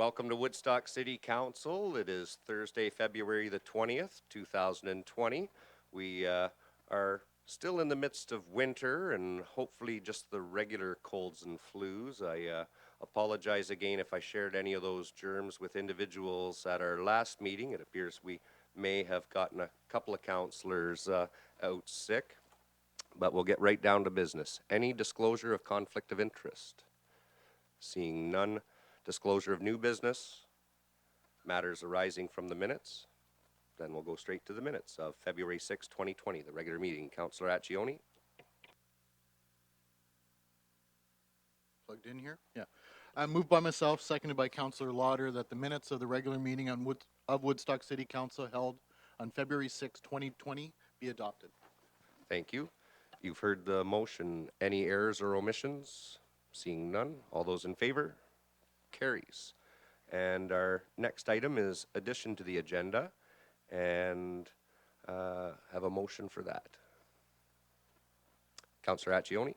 Welcome to Woodstock City Council. It is Thursday, February the 20th, 2020. We are still in the midst of winter and hopefully just the regular colds and flus. I apologize again if I shared any of those germs with individuals at our last meeting. It appears we may have gotten a couple of councillors out sick, but we'll get right down to business. Any disclosure of conflict of interest? Seeing none. Disclosure of new business, matters arising from the minutes. Then we'll go straight to the minutes of February 6, 2020, the regular meeting. Councillor Accioni. Plugged in here? Yeah. Moved by myself, seconded by Councillor Lauder, that the minutes of the regular meeting of Woodstock City Council held on February 6, 2020 be adopted. Thank you. You've heard the motion. Any errors or omissions? Seeing none. All those in favor? Carries. And our next item is addition to the agenda, and have a motion for that. Councillor Accioni.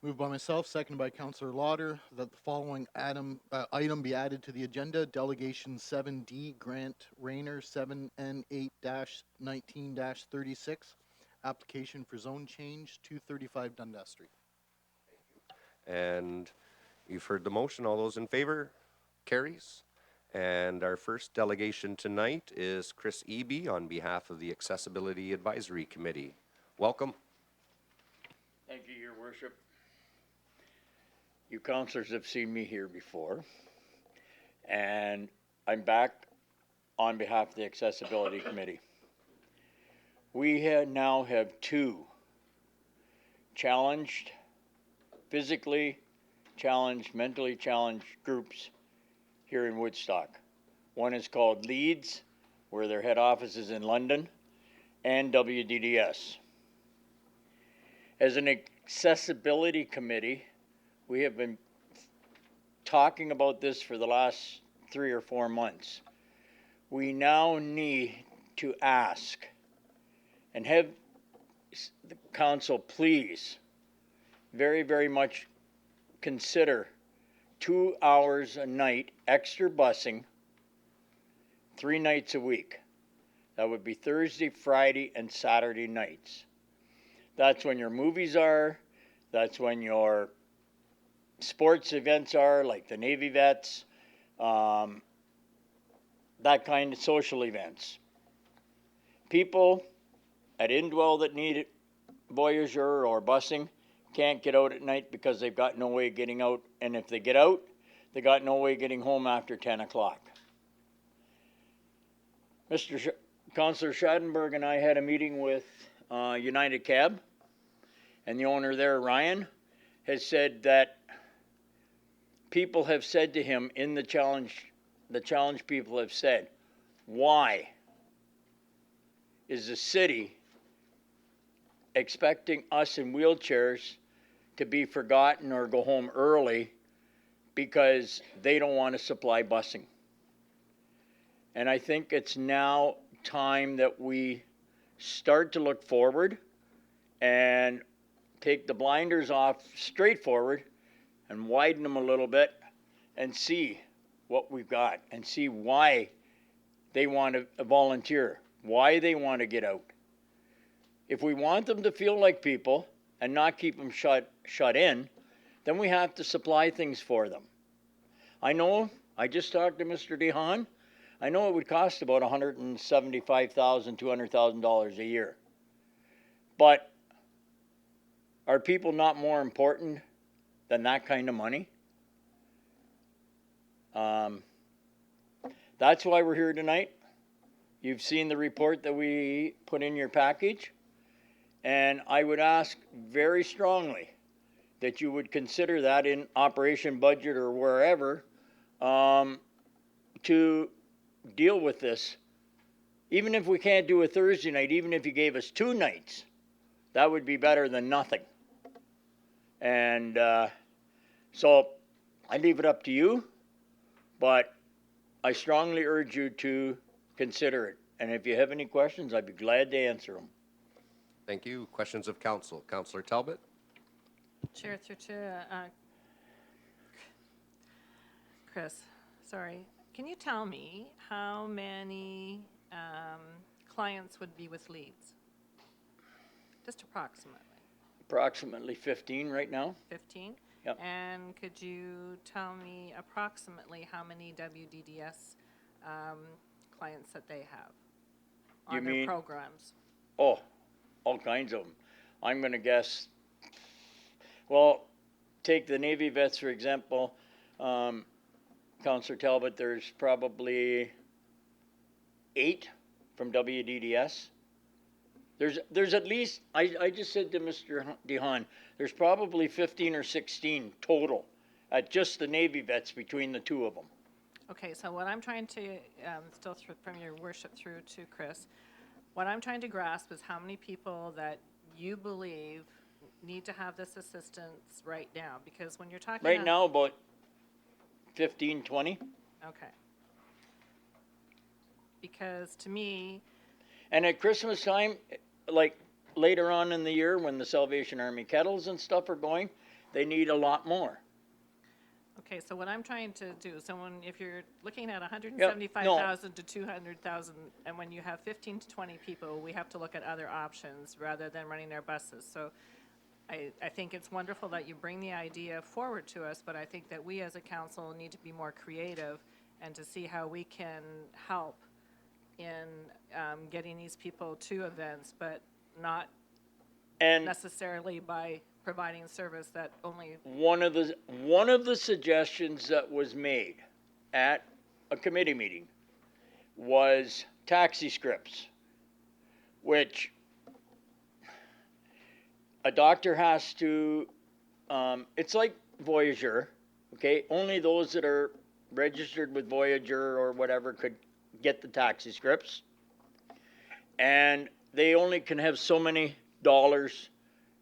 Moved by myself, seconded by Councillor Lauder, that the following item be added to the agenda: Delegation 7D, Grant Rayner 7N8-19-36, application for zone change, 235 Dundas Street. And you've heard the motion. All those in favor? Carries. And our first delegation tonight is Chris Eby on behalf of the Accessibility Advisory Committee. Welcome. Thank you, Your Worship. You councillors have seen me here before, and I'm back on behalf of the Accessibility Committee. We now have two challenged, physically challenged, mentally challenged groups here in Woodstock. One is called Leeds, where their head office is in London, and WDDS. As an accessibility committee, we have been talking about this for the last 3 or 4 months. We now need to ask and have the council please very, very much consider 2 hours a night extra busing 3 nights a week. That would be Thursday, Friday, and Saturday nights. That's when your movies are. That's when your sports events are, like the Navy Vets, that kind of social events. People at Indwell that need Voyageur or busing can't get out at night because they've got no way of getting out, and if they get out, they got no way of getting home after 10 o'clock. Councillor Schadenberg and I had a meeting with United Cab, and the owner there, Ryan, has said that people have said to him in the challenge people have said, why is the city expecting us in wheelchairs to be forgotten or go home early because they don't want to supply busing? And I think it's now time that we start to look forward and take the blinders off straight forward and widen them a little bit and see what we've got and see why they want to volunteer, why they want to get out. If we want them to feel like people and not keep them shut in, then we have to supply things for them. I know, I just talked to Mr. DeHaan, I know it would cost about $175,000, $200,000 a year. But are people not more important than that kind of money? That's why we're here tonight. You've seen the report that we put in your package. And I would ask very strongly that you would consider that in operation budget or wherever to deal with this. Even if we can't do a Thursday night, even if you gave us 2 nights, that would be better than nothing. And so I leave it up to you, but I strongly urge you to consider it. And if you have any questions, I'd be glad to answer them. Thank you. Questions of council. Councillor Talbot. Chair, through to Chris, sorry. Can you tell me how many clients would be with leads? Just approximately. Approximately 15 right now. 15? Yep. And could you tell me approximately how many WDDS clients that they have You on their mean- programs? Oh, all kinds of them. I'm going to guess. Well, take the Navy vets for example. Councillor Talbot, there's probably 8 from WDDS. There's at least, I just said to Mr. DeHaan, there's probably 15 or 16 total at just the Navy vets between the two of them. Okay, so what I'm trying to, still from your worship through to Chris, what I'm trying to grasp is how many people that you believe need to have this assistance right now, because when you're talking. Right now, about 15, 20. Okay. Because to me, And at Christmas time, like later on in the year when the Salvation Army kettles and stuff are going, they need a lot more. okay, so what I'm trying to do, so if you're looking at 175,000 to 200,000, and when you have 15 to 20 people, we have to look at other options rather than running their buses. So I think it's wonderful that you bring the idea forward to us, but I think that we as a council need to be more creative and to see how we can help in getting these people to events, but not And necessarily by providing service that only. one of the suggestions that was made at a committee meeting was taxi scripts, which a doctor has to. It's like Voyager, okay? Only those that are registered with Voyager or whatever could get the taxi scripts, and they only can have so many dollars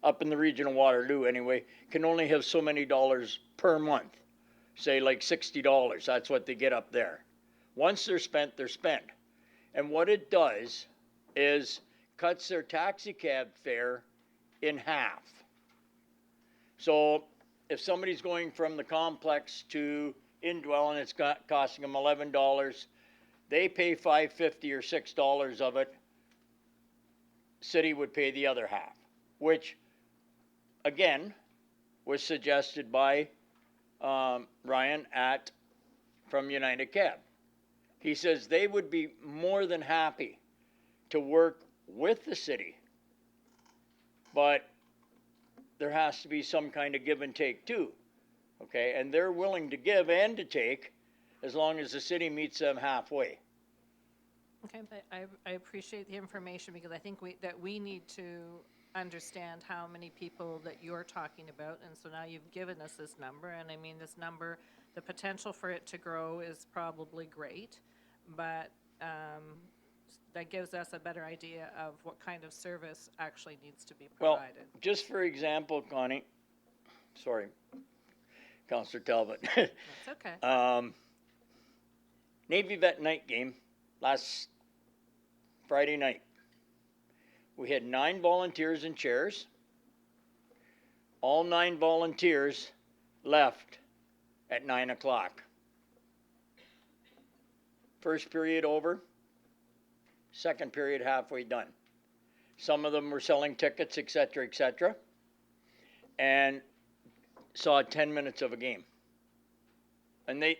up in the region of Waterloo anyway, can only have so many dollars per month. Say like $60, that's what they get up there. Once they're spent, they're spent. And what it does is cuts their taxi cab fare in half. So if somebody's going from the complex to Indwell and it's costing them $11, they pay $5.50 or $6 of it. City would pay the other half, which again was suggested by Ryan from United Cab. He says they would be more than happy to work with the city, but there has to be some kind of give and take too, okay? And they're willing to give and to take as long as the city meets them halfway. Okay, but I appreciate the information because I think we need to understand how many people that you're talking about, and so now you've given us this number, and I mean, this number, the potential for it to grow is probably great, but that gives us a better idea of what kind of service actually needs to be Well, provided. just for example, Connie, sorry, Councillor Talbot. That's okay. Navy Vet night game last Friday night. We had 9 volunteers in chairs. All 9 volunteers left at 9 o'clock. First period over, second period halfway done. Some of them were selling tickets, etc., and saw 10 minutes of a game. And they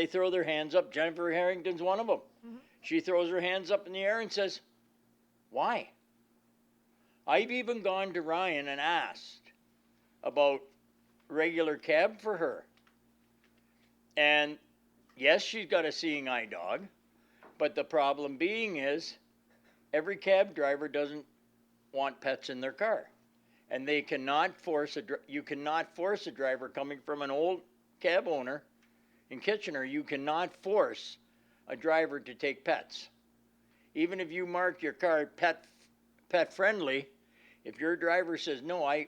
throw their hands up. Jennifer Harrington's one of them. Mm-hmm. She throws her hands up in the air and says, "Why?" I've even gone to Ryan and asked about regular cab for her. And yes, she's got a seeing eye dog, but the problem being is every cab driver doesn't want pets in their car. And they cannot you cannot force a driver coming from an old cab owner in Kitchener, you cannot force a driver to take pets. Even if you mark your car pet friendly, if your driver says, "No, I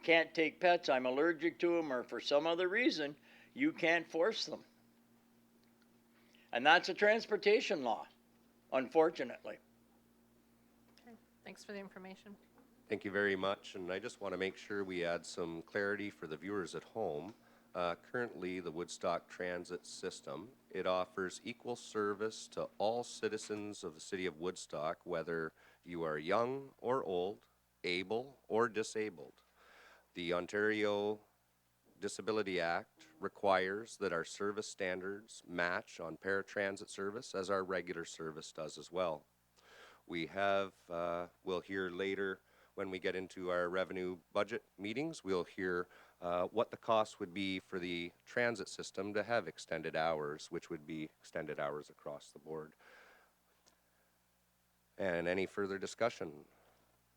can't take pets, I'm allergic to them," or for some other reason, you can't force them. And that's a transportation law, unfortunately. Okay. Thanks for the information. Thank you very much, and I just want to make sure we add some clarity for the viewers at home. currently the Woodstock Transit System. It offers equal service to all citizens of the city of Woodstock, whether you are young or old, able or disabled. The Ontario Disability Act requires that our service standards match on paratransit service as our regular service does as well. We have, we'll hear later when we get into our revenue budget meetings, we'll hear what the cost would be for the transit system to have extended hours, which would be extended hours across the board. And any further discussion?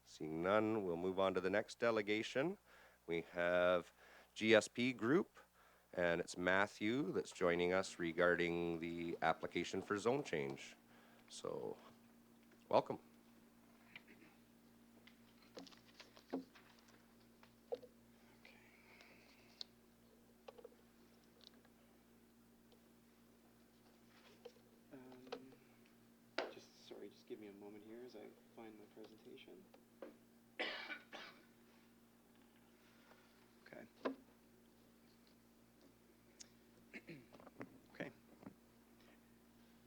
Seeing none, we'll move on to the next delegation. We have GSP Group, and it's Matthew that's joining us regarding the application for zone change. So, welcome. Just give me a moment here as I find my presentation. Okay. Okay.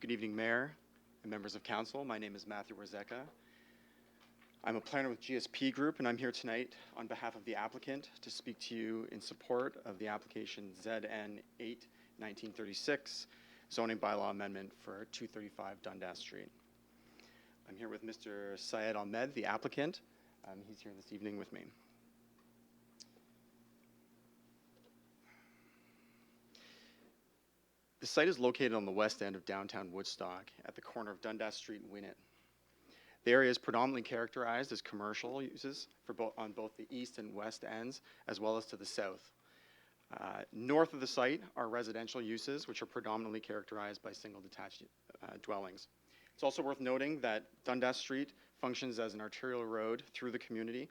Good evening, Mayor and members of council. My name is Matthew Warzeka. I'm a planner with GSP Group, and I'm here tonight on behalf of the applicant to speak to you in support of the application ZN 8-1936 zoning bylaw amendment for 235 Dundas Street. I'm here with Mr. Syed Ahmed, the applicant. He's here this evening with me. The site is located on the west end of downtown Woodstock at the corner of Dundas Street and Winnett. The area is predominantly characterized as commercial uses on both the east and west ends, as well as to the south. North of the site are residential uses, which are predominantly characterized by single detached dwellings. It's also worth noting that Dundas Street functions as an arterial road through the community,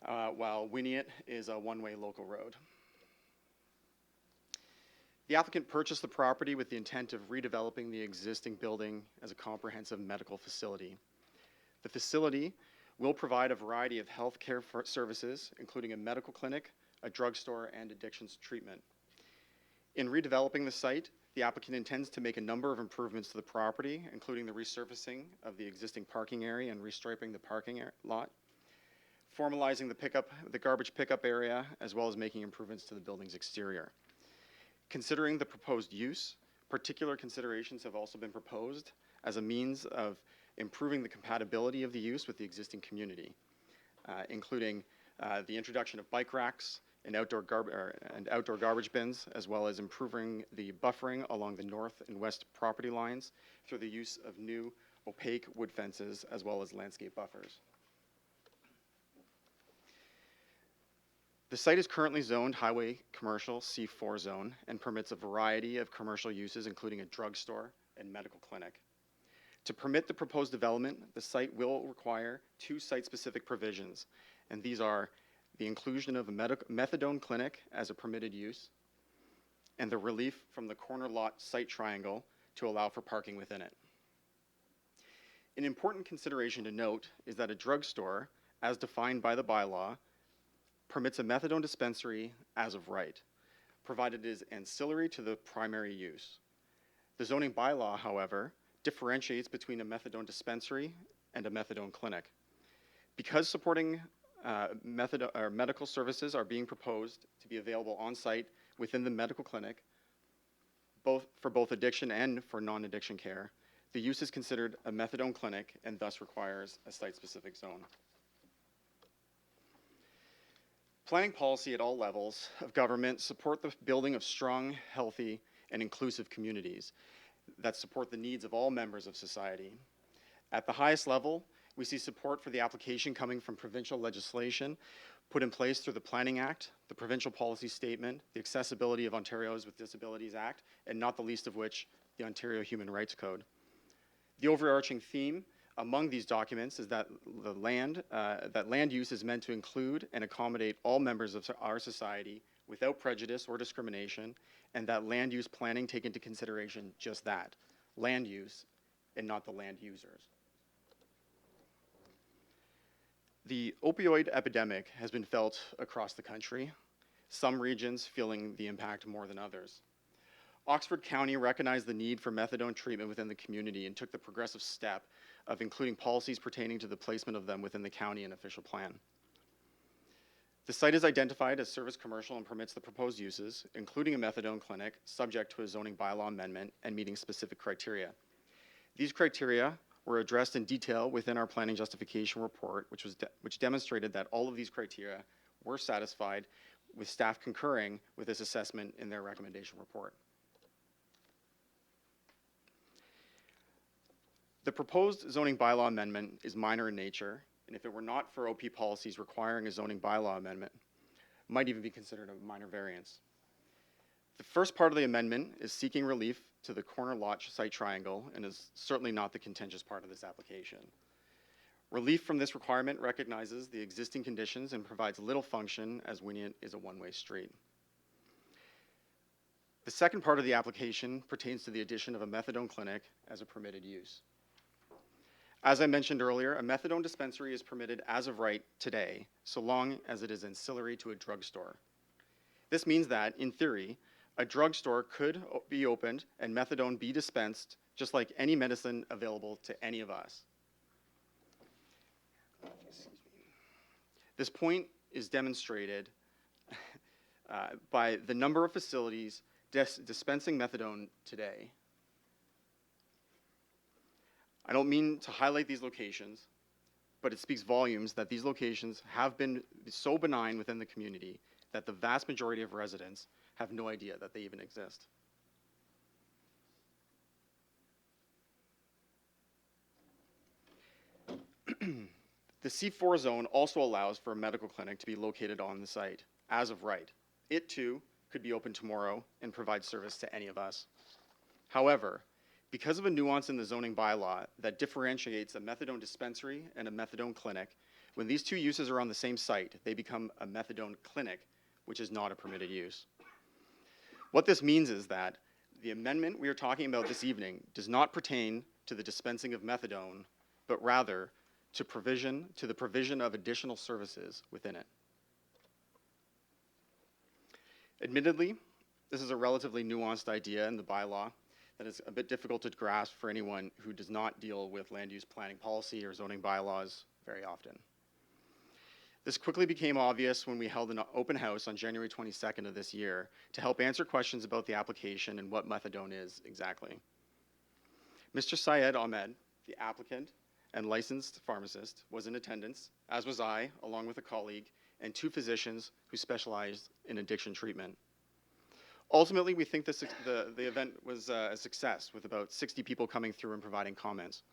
while Winnett is a one-way local road. The applicant purchased the property with the intent of redeveloping the existing building as a comprehensive medical facility. The facility will provide a variety of healthcare services, including a medical clinic, a drugstore, and addictions treatment. In redeveloping the site, the applicant intends to make a number of improvements to the property, including the resurfacing of the existing parking area and restriping the parking lot, formalizing the garbage pickup area, as well as making improvements to the building's exterior. Considering the proposed use, particular considerations have also been proposed as a means of improving the compatibility of the use with the existing community, including the introduction of bike racks and outdoor garbage bins, as well as improving the buffering along the north and west property lines through the use of new opaque wood fences, as well as landscape buffers. The site is currently zoned Highway Commercial C4 zone and permits a variety of commercial uses, including a drugstore and medical clinic. To permit the proposed development, the site will require two site-specific provisions, and these are the inclusion of a methadone clinic as a permitted use, and the relief from the corner lot site triangle to allow for parking within it. An important consideration to note is that a drugstore, as defined by the bylaw, permits a methadone dispensary as of right, provided it is ancillary to the primary use. The zoning bylaw, however, differentiates between a methadone dispensary and a methadone clinic. Because supporting medical services are being proposed to be available on site within the medical clinic, for both addiction and for non-addiction care, the use is considered a methadone clinic and thus requires a site-specific zone. Planning policy at all levels of government support the building of strong, healthy, and inclusive communities that support the needs of all members of society. At the highest level, we see support for the application coming from provincial legislation put in place through the Planning Act, the Provincial Policy Statement, the Accessibility of Ontarians with Disabilities Act, and not the least of which, the Ontario Human Rights Code. The overarching theme among these documents is that land use is meant to include and accommodate all members of our society without prejudice or discrimination, and that land use planning take into consideration just that, land use, and not the land users. The opioid epidemic has been felt across the country. some regions feeling the impact more than others. Oxford County recognized the need for methadone treatment within the community and took the progressive step of including policies pertaining to the placement of them within the county and official plan. The site is identified as service commercial and permits the proposed uses, including a methadone clinic, subject to a zoning bylaw amendment and meeting specific criteria. These criteria were addressed in detail within our planning justification report, which demonstrated that all of these criteria were satisfied, with staff concurring with this assessment in their recommendation report. The proposed zoning bylaw amendment is minor in nature, and if it were not for OP policies requiring a zoning bylaw amendment, it might even be considered a minor variance. The first part of the amendment is seeking relief to the corner lot site triangle and is certainly not the contentious part of this application. Relief from this requirement recognizes the existing conditions and provides little function as Wyniot is a one-way street. The second part of the application pertains to the addition of a methadone clinic as a permitted use. As I mentioned earlier, a methadone dispensary is permitted as of right today, so long as it is ancillary to a drugstore. This means that, in theory, a drugstore could be opened and methadone be dispensed just like any medicine available to any of us. This point is demonstrated by the number of facilities dispensing methadone today. I don't mean to highlight these locations, but it speaks volumes that these locations have been so benign within the community that the vast majority of residents have no idea that they even exist. The C4 zone also allows for a medical clinic to be located on the site, as of right. It too could be open tomorrow and provide service to any of us. However, because of a nuance in the zoning bylaw that differentiates a methadone dispensary and a methadone clinic, when these two uses are on the same site, they become a methadone clinic, which is not a permitted use. What this means is that the amendment we are talking about this evening does not pertain to the dispensing of methadone, but rather to the provision of additional services within it. Admittedly, this is a relatively nuanced idea in the bylaw that is a bit difficult to grasp for anyone who does not deal with land use planning policy or zoning bylaws very often. This quickly became obvious when we held an open house on January 22nd of this year to help answer questions about the application and what methadone is exactly. Mr. Syed Ahmed, the applicant and licensed pharmacist, was in attendance, as was I, along with a colleague, and two physicians who specialized in addiction treatment. Ultimately, we think the event was a success, with about 60 people coming through and providing comments.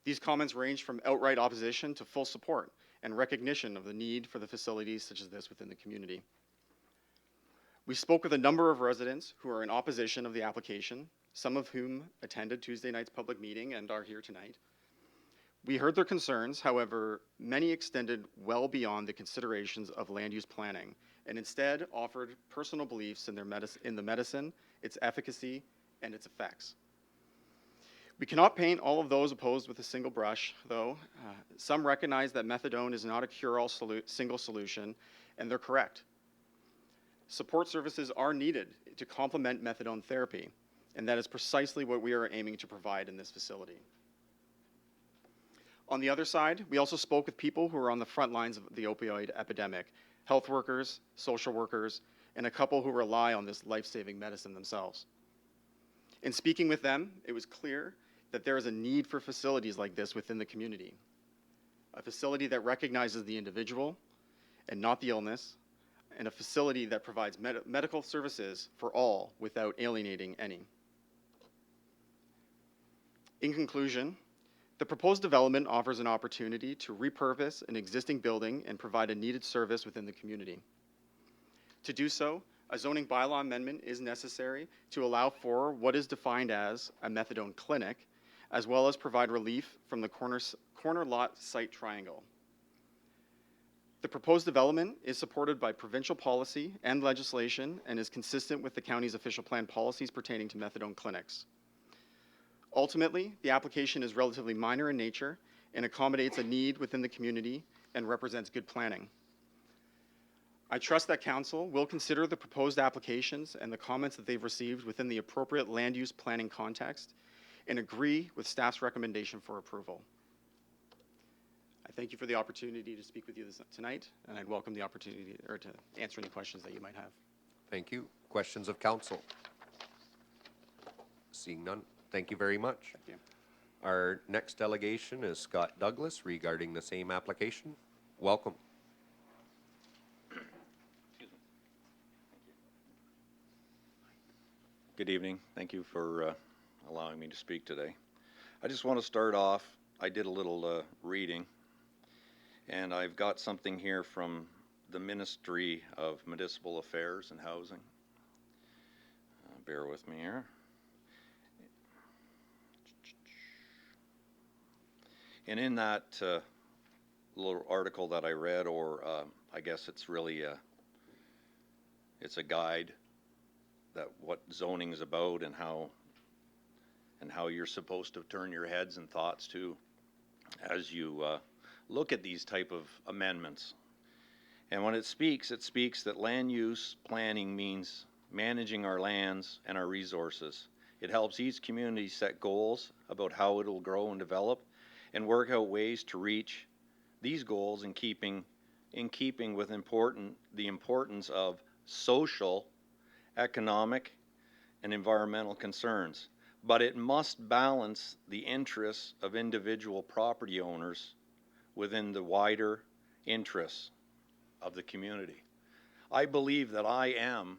These comments ranged from outright opposition to full support and recognition of the need for the facilities such as this within the community. We spoke with a number of residents who are in opposition of the application, some of whom attended Tuesday night's public meeting and are here tonight. We heard their concerns, however, many extended well beyond the considerations of land use planning and instead offered personal beliefs in the medicine, its efficacy, and its effects. We cannot paint all of those opposed with a single brush, though. Some recognize that methadone is not a cure-all single solution, and they're correct. Support services are needed to complement methadone therapy, and that is precisely what we are aiming to provide in this facility. On the other side, we also spoke with people who are on the front lines of the opioid epidemic, health workers, social workers, and a couple who rely on this life-saving medicine themselves. In speaking with them, it was clear that there is a need for facilities like this within the community. A facility that recognizes the individual and not the illness, and a facility that provides medical services for all without alienating any. In conclusion, the proposed development offers an opportunity to repurpose an existing building and provide a needed service within the community. To do so, a zoning bylaw amendment is necessary to allow for what is defined as a methadone clinic, as well as provide relief from the corner lot site triangle. The proposed development is supported by provincial policy and legislation and is consistent with the county's official plan policies pertaining to methadone clinics. Ultimately, the application is relatively minor in nature and accommodates a need within the community and represents good planning. I trust that Council will consider the proposed applications and the comments that they've received within the appropriate land use planning context and agree with staff's recommendation for approval. I thank you for the opportunity to speak with you tonight, and I'd welcome the opportunity to answer any questions that you might have. Thank you. Questions of council? Seeing none, thank you very much. Thank you. Our next delegation is Scott Douglas regarding the same application. Welcome. Good evening. Thank you for allowing me to speak today. I just want to start off, I did a little reading, and I've got something here from the Ministry of Municipal Affairs and Housing. Bear with me here. And in that little article that I read, or I guess it's really it's a guide that what zoning is about and how you're supposed to turn your heads and thoughts to as you look at these type of amendments. And when it speaks that land use planning means managing our lands and our resources. It helps each community set goals about how it will grow and develop and work out ways to reach these goals in keeping with the importance of social, economic, and environmental concerns. But it must balance the interests of individual property owners within the wider interests of the community. I believe that I am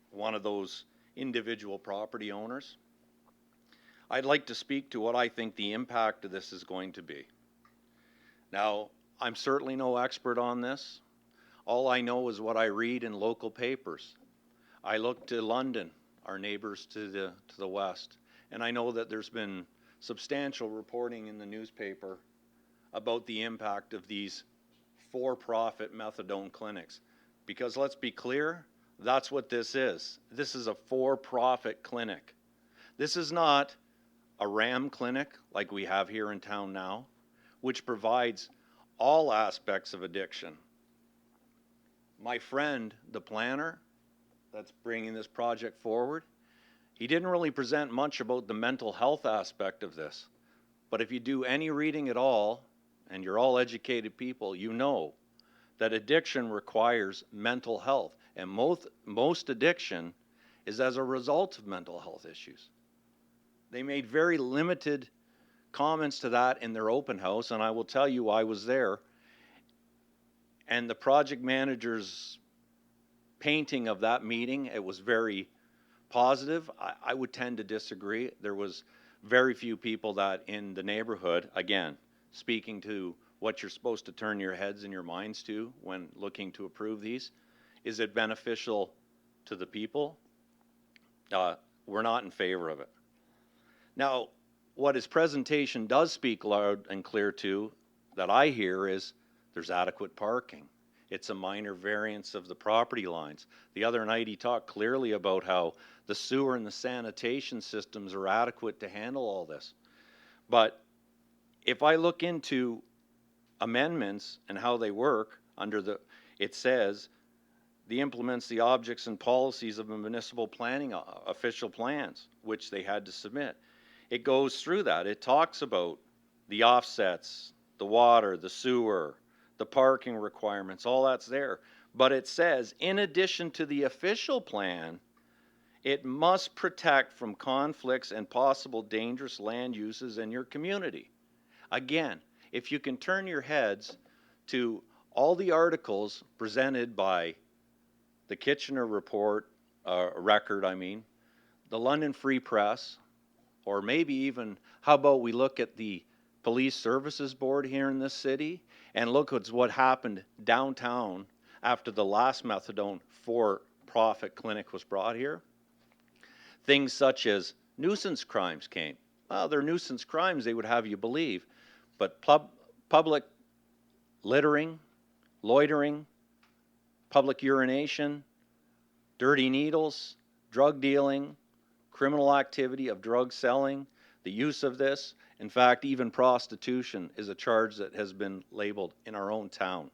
one of those individual property owners. I'd like to speak to what I think the impact of this is going to be. Now, I'm certainly no expert on this. All I know is what I read in local papers. I look to London, our neighbors to the west, and I know that there's been substantial reporting in the newspaper about the impact of these for-profit methadone clinics. Because let's be clear, that's what this is. This is a for-profit clinic. This is not a RAM clinic like we have here in town now, which provides all aspects of addiction. My friend, the planner that's bringing this project forward, he didn't really present much about the mental health aspect of this. But if you do any reading at all, and you're all educated people, you know that addiction requires mental health. And most addiction is as a result of mental health issues. They made very limited comments to that in their open house, and I will tell you I was there. And the project manager's painting of that meeting, it was very positive. I would tend to disagree. There was very few people that in the neighborhood, again, speaking to what you're supposed to turn your heads and your minds to when looking to approve these. Is it beneficial to the people? We're not in favor of it. Now, what his presentation does speak loud and clear to, that I hear, is there's adequate parking. It's a minor variance of the property lines. The other night he talked clearly about how the sewer and the sanitation systems are adequate to handle all this. But if I look into amendments and how they work it says the implements the objects and policies of the municipal planning official plans, which they had to submit. It goes through that. It talks about the offsets, the water, the sewer, the parking requirements, all that's there. But it says, in addition to the official plan, it must protect from conflicts and possible dangerous land uses in your community. Again, if you can turn your heads to all the articles presented by the Kitchener record, the London Free Press, or maybe even, how about we look at the Police Services Board here in this city and look at what happened downtown after the last methadone for-profit clinic was brought here. Things such as nuisance crimes came. Well, they're nuisance crimes, they would have you believe, but public littering, loitering, public urination, dirty needles, drug dealing, criminal activity of drug selling, the use of this. In fact, even prostitution is a charge that has been labeled in our own town.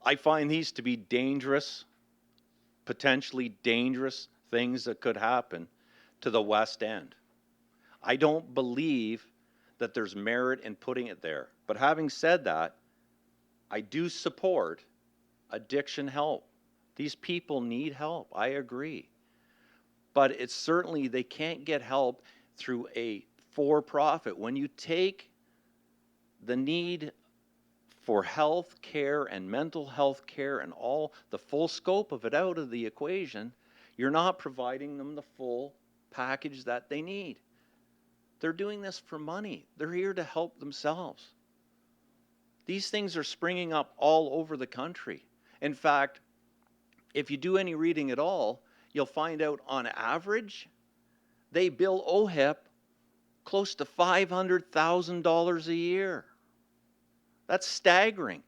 I find these to be dangerous, potentially dangerous things that could happen to the West End. I don't believe that there's merit in putting it there. But having said that, I do support addiction help. These people need help. I agree. But it's certainly, they can't get help through a for profit. When you take the need for health care and mental health care and all the full scope of it out of the equation, you're not providing them the full package that they need. They're doing this for money. They're here to help themselves. These things are springing up all over the country. In fact, if you do any reading at all, you'll find out on average, they bill OHIP close to $500,000 a year. That's staggering.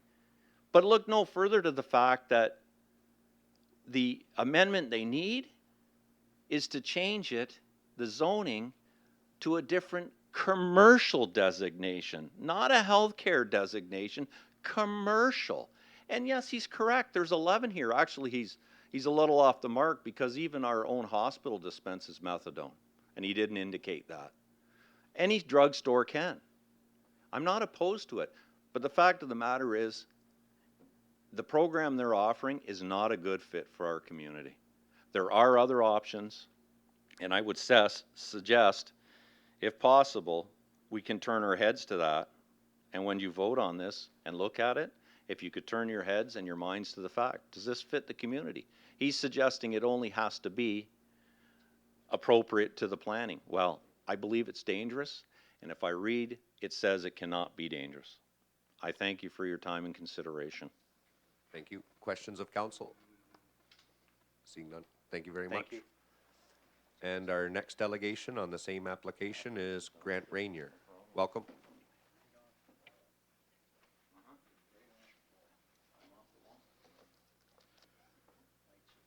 But look no further to the fact that the amendment they need is to change it, the zoning, to a different commercial designation, not a healthcare designation, commercial. And yes, he's correct. There's 11 here. Actually, he's a little off the mark because even our own hospital dispenses methadone, and he didn't indicate that. Any drugstore can. I'm not opposed to it, but the fact of the matter is the program they're offering is not a good fit for our community. There are other options, and I would suggest, if possible, we can turn our heads to that. And when you vote on this and look at it, if you could turn your heads and your minds to the fact, does this fit the community? He's suggesting it only has to be appropriate to the planning. Well, I believe it's dangerous, and if I read, it says it cannot be dangerous. I thank you for your time and consideration. Thank you. Questions of council? Seeing none. Thank you very much. Thank you. And our next delegation on the same application is Grant Rainier. Welcome.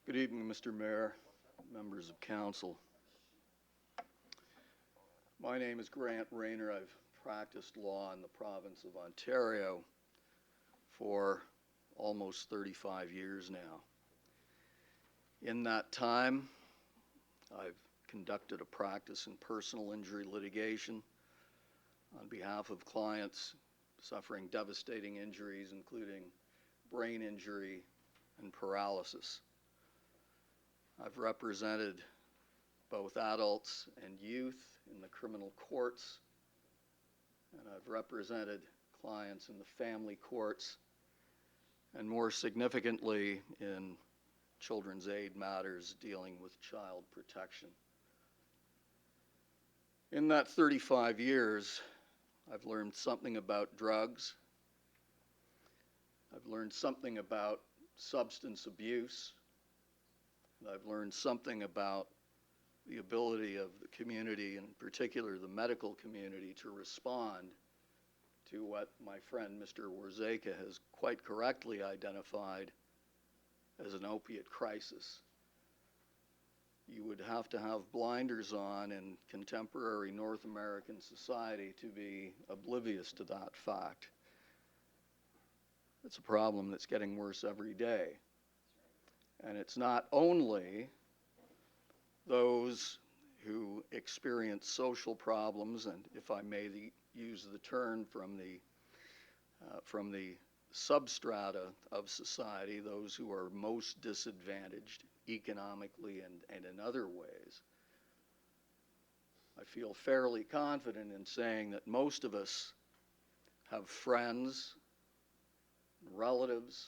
Good evening, Mr. Mayor, members of council. My name is Grant Rainier. I've practiced law in the province of Ontario for almost 35 years now. In that time, I've conducted a practice in personal injury litigation on behalf of clients suffering devastating injuries, including brain injury and paralysis. I've represented both adults and youth in the criminal courts, and I've represented clients in the family courts, and more significantly in children's aid matters dealing with child protection. In that 35 years, I've learned something about drugs. I've learned something about substance abuse. And I've learned something about the ability of the community, in particular the medical community, to respond to what my friend Mr. Warzeka has quite correctly identified as an opiate crisis. You would have to have blinders on in contemporary North American society to be oblivious to that fact. It's a problem that's getting worse every day. And it's not only those who experience social problems, and if I may use the term from the substrata of society, those who are most disadvantaged economically and in other ways. I feel fairly confident in saying that most of us have friends, relatives,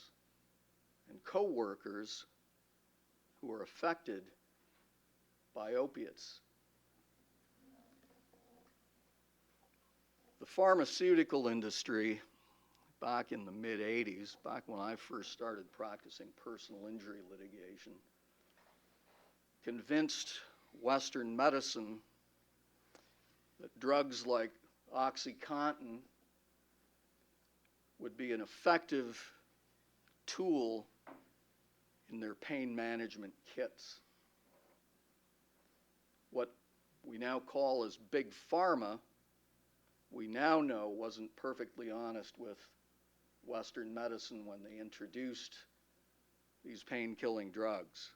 and co-workers who are affected by opiates. The pharmaceutical industry, back in the mid-'80s, back when I first started practicing personal injury litigation, convinced Western medicine that drugs like OxyContin would be an effective tool in their pain management kits. What we now call as big pharma, we now know wasn't perfectly honest with Western medicine when they introduced these pain-killing drugs.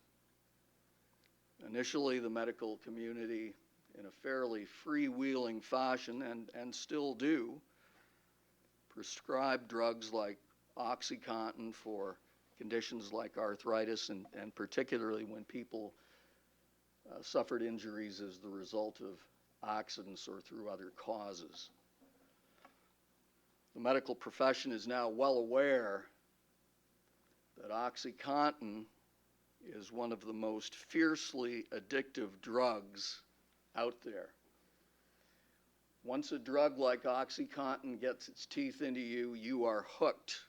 Initially, the medical community, in a fairly freewheeling fashion, and still do, prescribe drugs like OxyContin for conditions like arthritis, and particularly when people suffered injuries as the result of accidents or through other causes. The medical profession is now well aware that OxyContin is one of the most fiercely addictive drugs out there. Once a drug like OxyContin gets its teeth into you, you are hooked.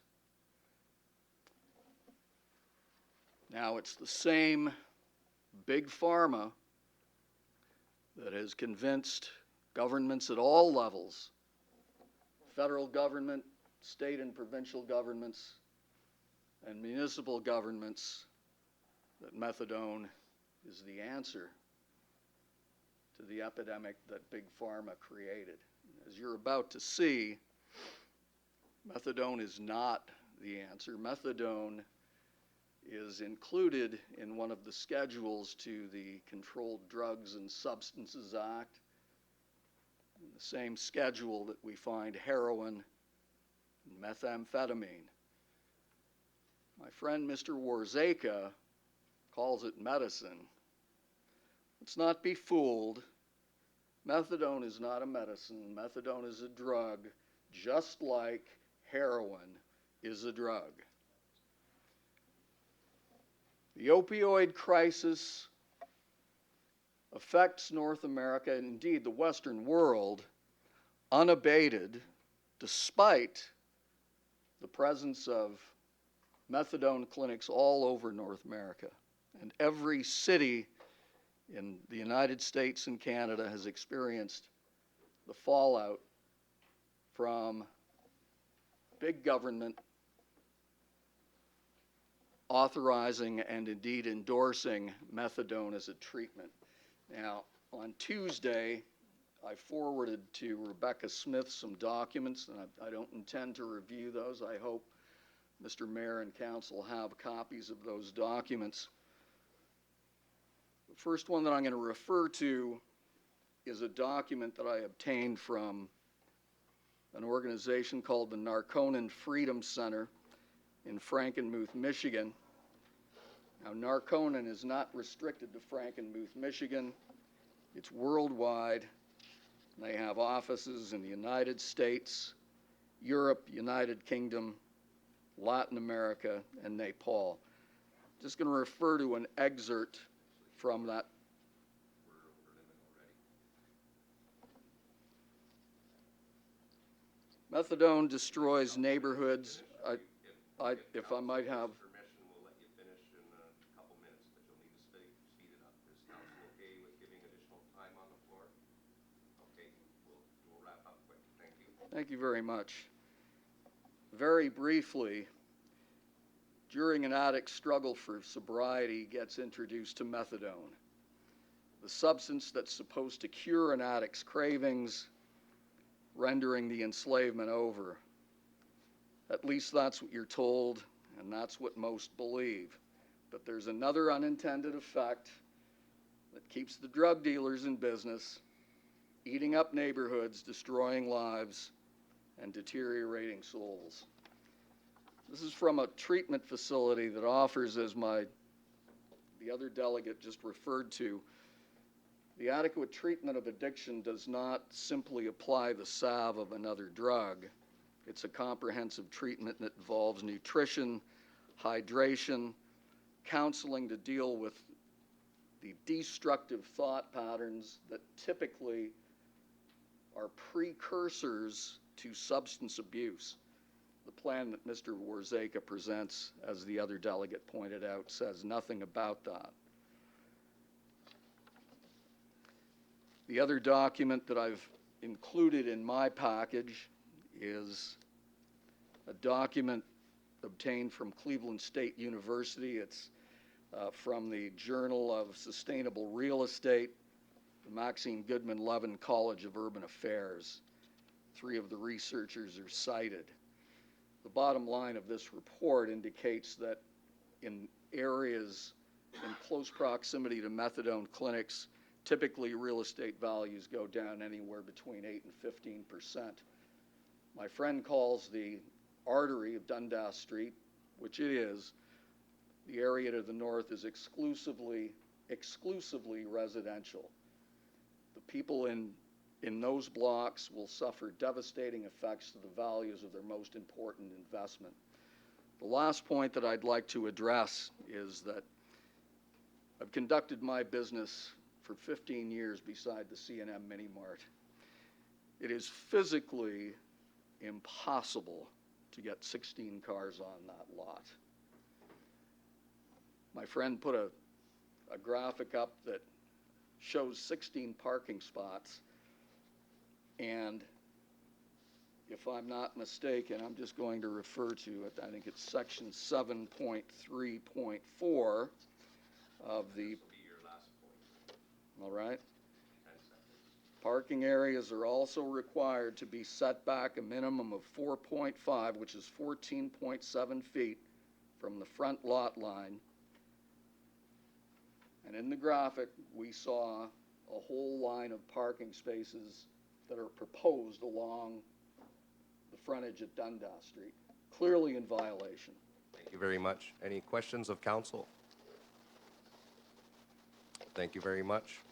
Now, it's the same big pharma that has convinced governments at all levels, federal government, state and provincial governments, and municipal governments, that methadone is the answer to the epidemic that big pharma created. As you're about to see, methadone is not the answer. Methadone is included in one of the schedules to the Controlled Drugs and Substances Act, the same schedule that we find heroin and methamphetamine. My friend Mr. Warzeka calls it medicine. Let's not be fooled. Methadone is not a medicine. Methadone is a drug, just like heroin is a drug. The opioid crisis affects North America, and indeed the Western world, unabated, despite the presence of methadone clinics all over North America. And every city in the United States and Canada has experienced the fallout from big government authorizing and indeed endorsing methadone as a treatment. Now, on Tuesday, I forwarded to Rebecca Smith some documents, and I don't intend to review those. I hope Mr. Mayor and Council have copies of those documents. The first one that I'm going to refer to is a document that I obtained from an organization called the Narconon Freedom Center in Frankenmuth, Michigan. Now, Narconon is not restricted to Frankenmuth, Michigan. It's worldwide. They have offices in the United States, Europe, United Kingdom, Latin America, and Nepal. Just going to refer to an excerpt from that. Methadone destroys neighborhoods. If I might have. Permission, we'll let you finish in a couple minutes, but you'll need to speed it up. Is council okay with giving additional time on the floor? Okay, we'll wrap up quick. Thank you. Thank you very much. Very briefly, during an addict's struggle for sobriety, gets introduced to methadone, the substance that's supposed to cure an addict's cravings, rendering the enslavement over. At least that's what you're told, and that's what most believe. But there's another unintended effect that keeps the drug dealers in business, eating up neighborhoods, destroying lives, and deteriorating souls. This is from a treatment facility that offers, as the other delegate just referred to, the adequate treatment of addiction does not simply apply the salve of another drug. It's a comprehensive treatment that involves nutrition, hydration, counseling to deal with the destructive thought patterns that typically are precursors to substance abuse. The plan that Mr. Warzeka presents, as the other delegate pointed out, says nothing about that. The other document that I've included in my package is a document obtained from Cleveland State University. It's from the Journal of Sustainable Real Estate, the Maxine Goodman Levin College of Urban Affairs. 3 of the researchers are cited. the bottom line of this report indicates that in areas in close proximity to methadone clinics, typically real estate values go down anywhere between 8 and 15%. My friend calls the artery of Dundas Street, which it is, the area to the north is exclusively residential. The people in those blocks will suffer devastating effects to the values of their most important investment. The last point that I'd like to address is that I've conducted my business for 15 years beside the C&M Mini Mart. It is physically impossible to get 16 cars on that lot. My friend put a graphic up that shows 16 parking spots, and if I'm not mistaken, I'm just going to refer to it, I think it's section 7.3.4 of the, all right? Parking areas are also required to be set back a minimum of 4.5, which is 14.7 feet from the front lot line. And in the graphic, we saw a whole line of parking spaces that are proposed along the frontage at Dundas Street, clearly in violation. Thank you very much. Any questions of council? Thank you very much.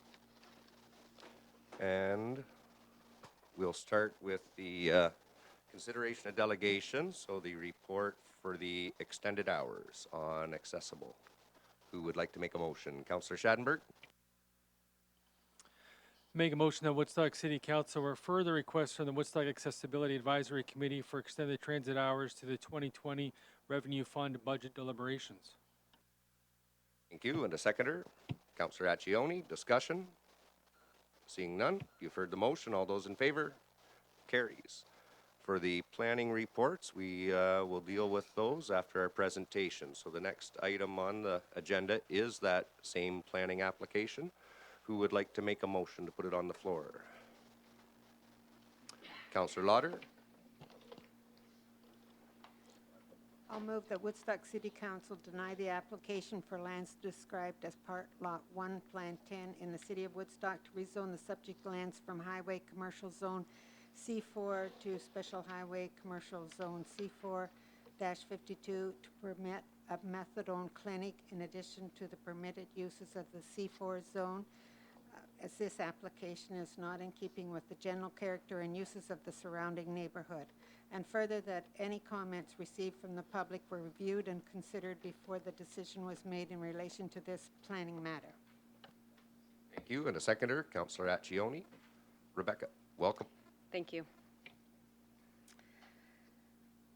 And we'll start with the consideration of delegations, so the report for the extended hours on accessible. Who would like to make a motion? Councillor Schadenberg? Make a motion that Woodstock City Council refer the request from the Woodstock Accessibility Advisory Committee for extended transit hours to the 2020 Revenue Fund budget deliberations. Thank you. And a seconder? Councillor Accioni. Discussion? Seeing none, you've heard the motion. All those in favor? Carries. For the planning reports, we will deal with those after our presentation. So the next item on the agenda is that same planning application. Who would like to make a motion to put it on the floor? Councillor Lauder? I'll move that Woodstock City Council deny the application for lands described as Part Lot 1, Plan 10 in the City of Woodstock to rezone the subject lands from Highway Commercial Zone C4 to Special Highway Commercial Zone C4-52 to permit a methadone clinic in addition to the permitted uses of the C4 zone, as this application is not in keeping with the general character and uses of the surrounding neighborhood. And further, that any comments received from the public were reviewed and considered before the decision was made in relation to this planning matter. Thank you. And a seconder, Councillor Accioni. Rebecca, welcome. Thank you.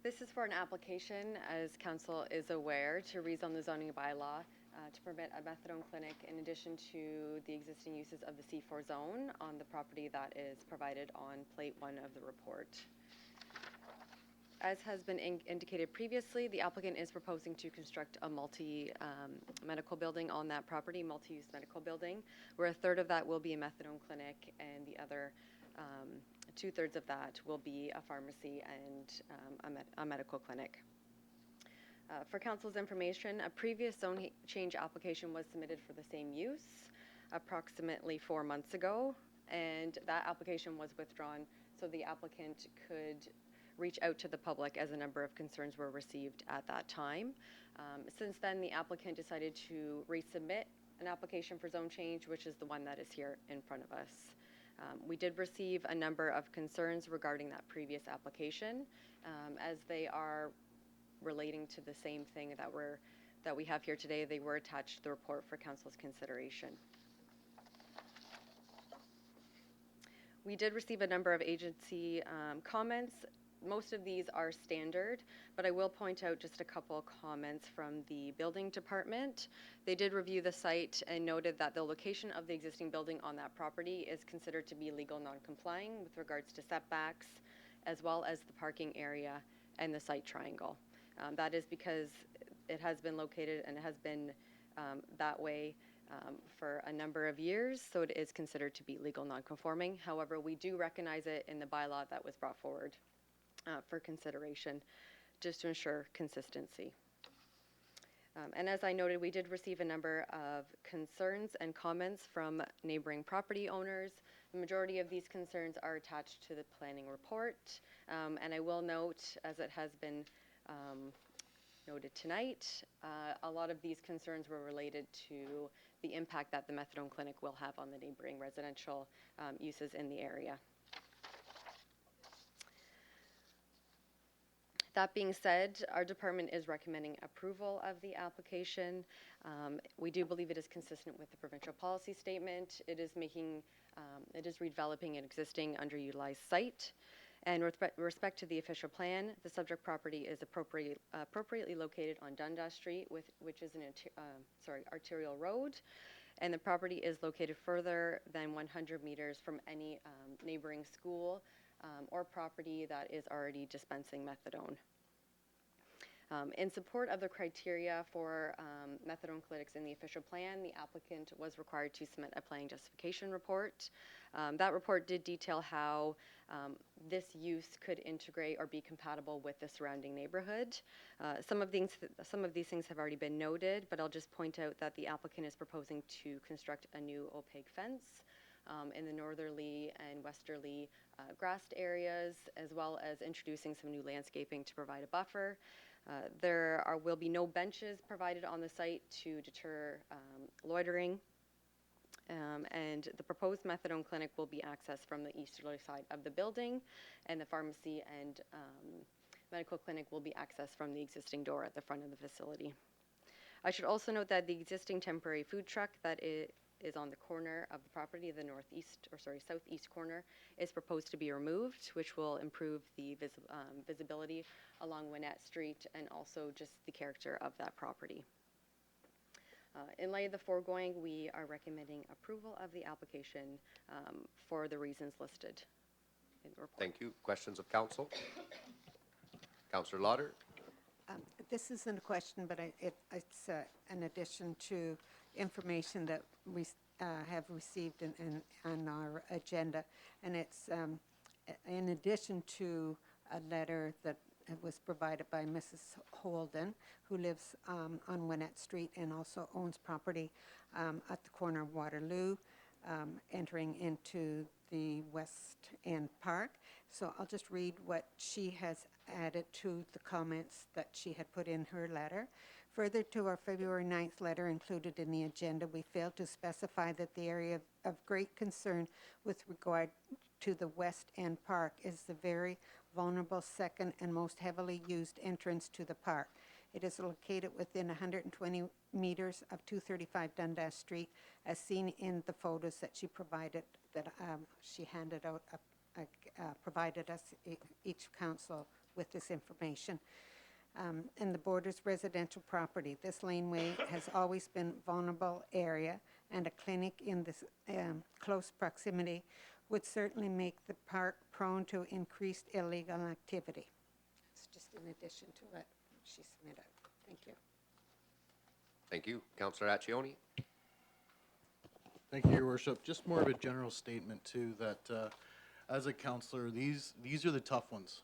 This is for an application, as council is aware, to rezone the zoning bylaw to permit a methadone clinic in addition to the existing uses of the C4 zone on the property that is provided on plate 1 of the report. As has been indicated previously, the applicant is proposing to construct a medical building on that property, multi-use medical building, where a third of that will be a methadone clinic and the other 2/3 of that will be a pharmacy and a medical clinic. For council's information, a previous zone change application was submitted for the same use approximately 4 months ago, and that application was withdrawn so the applicant could reach out to the public as a number of concerns were received at that time. Since then, the applicant decided to resubmit an application for zone change, which is the one that is here in front of us. We did receive a number of concerns regarding that previous application, as they are relating to the same thing that we have here today. They were attached to the report for council's consideration. We did receive a number of agency comments. Most of these are standard, but I will point out just a couple comments from the building department. They did review the site and noted that the location of the existing building on that property is considered to be legal non-complying with regards to setbacks, as well as the parking area and the site triangle. That is because it has been located and it has been that way for a number of years, so it is considered to be legal non-conforming. However, we do recognize it in the bylaw that was brought forward for consideration. just to ensure consistency. And as I noted, we did receive a number of concerns and comments from neighboring property owners. The majority of these concerns are attached to the planning report. And I will note, as it has been noted tonight, a lot of these concerns were related to the impact that the methadone clinic will have on the neighboring residential uses in the area. That being said, our department is recommending approval of the application. We do believe it is consistent with the provincial policy statement. It is redeveloping an existing underutilized site. And with respect to the official plan, the subject property is appropriately located on Dundas Street, which is an arterial road. And the property is located further than 100 meters from any neighboring school or property that is already dispensing methadone. In support of the criteria for methadone clinics in the official plan, the applicant was required to submit a planning justification report. That report did detail how this use could integrate or be compatible with the surrounding neighborhood. Some of these things have already been noted, but I'll just point out that the applicant is proposing to construct a new opaque fence in the northerly and westerly grassed areas, as well as introducing some new landscaping to provide a buffer. Will be no benches provided on the site to deter loitering. And the proposed methadone clinic will be accessed from the easterly side of the building, and the pharmacy and medical clinic will be accessed from the existing door at the front of the facility. I should also note that the existing temporary food truck that is on the corner of the property, the southeast corner, is proposed to be removed, which will improve the visibility along Winnett Street and also just the character of that property. In light of the foregoing, we are recommending approval of the application for the reasons listed in the report. Thank you. Questions of council? Councillor Lauder? This isn't a question, but it's an addition to information that we have received on our agenda. And it's in addition to a letter that was provided by Mrs. Holden, who lives on Winnett Street and also owns property at the corner of Waterloo, entering into the West End Park. So I'll just read what she has added to the comments that she had put in her letter. Further to our February 9th letter included in the agenda, we failed to specify that the area of great concern with regard to the West End Park is the very vulnerable second and most heavily used entrance to the park. It is located within 120 meters of 235 Dundas Street, as seen in the photos that she provided, that she handed out, provided us, each council, with this information. And the borders residential property. This laneway has always been a vulnerable area, and a clinic in this close proximity would certainly make the park prone to increased illegal activity. It's just in addition to what she submitted. Thank you. Thank you. Councillor Accioni? Thank you, Your Worship. Just more of a general statement too, that as a councillor, these are the tough ones,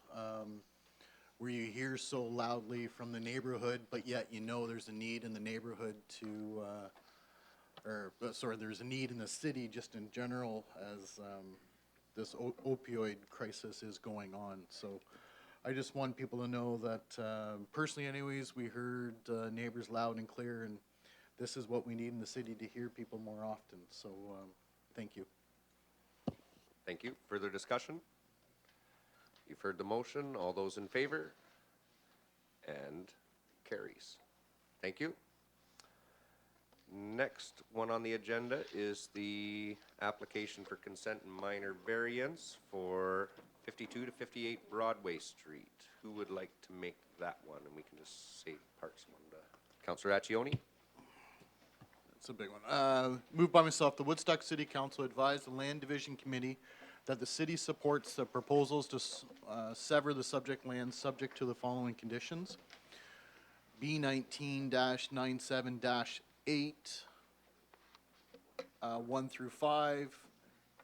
where you hear so loudly from the neighborhood, but yet you know there's a need in the neighborhood to, there's a need in the city just in general as this opioid crisis is going on. So I just want people to know that personally anyways, we heard neighbors loud and clear, and this is what we need in the city, to hear people more often. So thank you. Thank you. Further discussion? You've heard the motion. All those in favor? And carries. Thank you. Next one on the agenda is the application for consent and minor variance for 52 to 58 Broadway Street. Who would like to make that one? And we can just say parts one. Councillor Accioni? That's a big one. Moved by myself, the Woodstock City Council advised the Land Division Committee that the city supports the proposals to sever the subject land subject to the following conditions. B19-97-8, 1 through 5,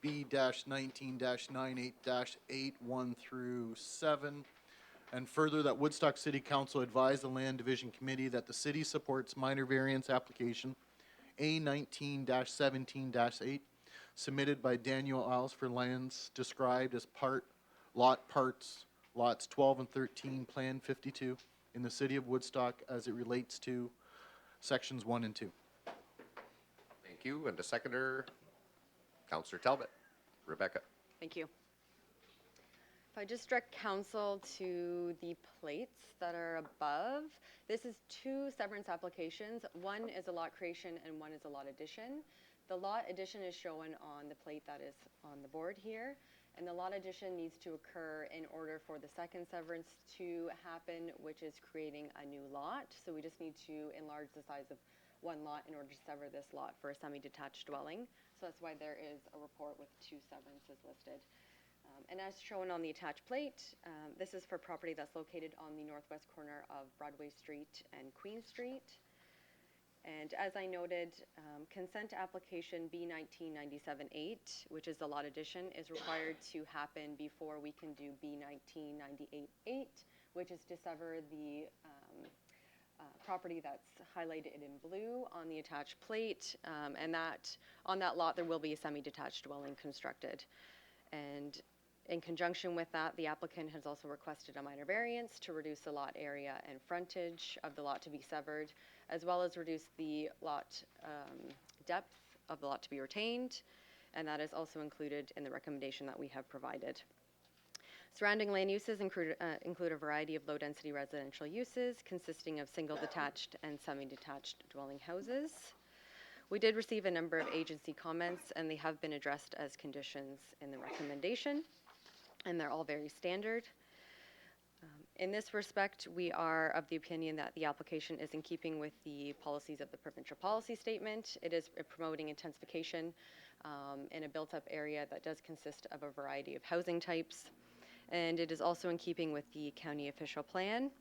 B-19-98-8, 1 through 7, And further, that Woodstock City Council advise the Land Division Committee that the city supports minor variance application A19-17-8 submitted by Daniel Iles for lands described as lots 12 and 13, Plan 52 in the city of Woodstock as it relates to sections 1 and 2. Thank you. And the seconder, Councillor Talbot. Rebecca. Thank you. If I just direct council to the plates that are above, this is two severance applications. One is a lot creation and one is a lot addition. The lot addition is shown on the plate that is on the board here, and the lot addition needs to occur in order for the second severance to happen, which is creating a new lot. So we just need to enlarge the size of one lot in order to sever this lot for a semi-detached dwelling. So that's why there is a report with two severances listed. And as shown on the attached plate, this is for property that's located on the northwest corner of Broadway Street and Queen Street. And as I noted, consent application B1997-8, which is the lot addition, is required to happen before we can do B1998-8, which is to sever the property that's highlighted in blue on the attached plate, and that on that lot there will be a semi-detached dwelling constructed. And in conjunction with that, the applicant has also requested a minor variance to reduce the lot area and frontage of the lot to be severed, as well as reduce the lot depth of the lot to be retained, and that is also included in the recommendation that we have provided. Surrounding land uses include a variety of low-density residential uses consisting of single detached and semi-detached dwelling houses. We did receive a number of agency comments, and they have been addressed as conditions in the recommendation, and they're all very standard. In this respect, we are of the opinion that the application is in keeping with the policies of the provincial policy statement. It is promoting intensification in a built-up area that does consist of a variety of housing types, and it is also in keeping with the county official plan.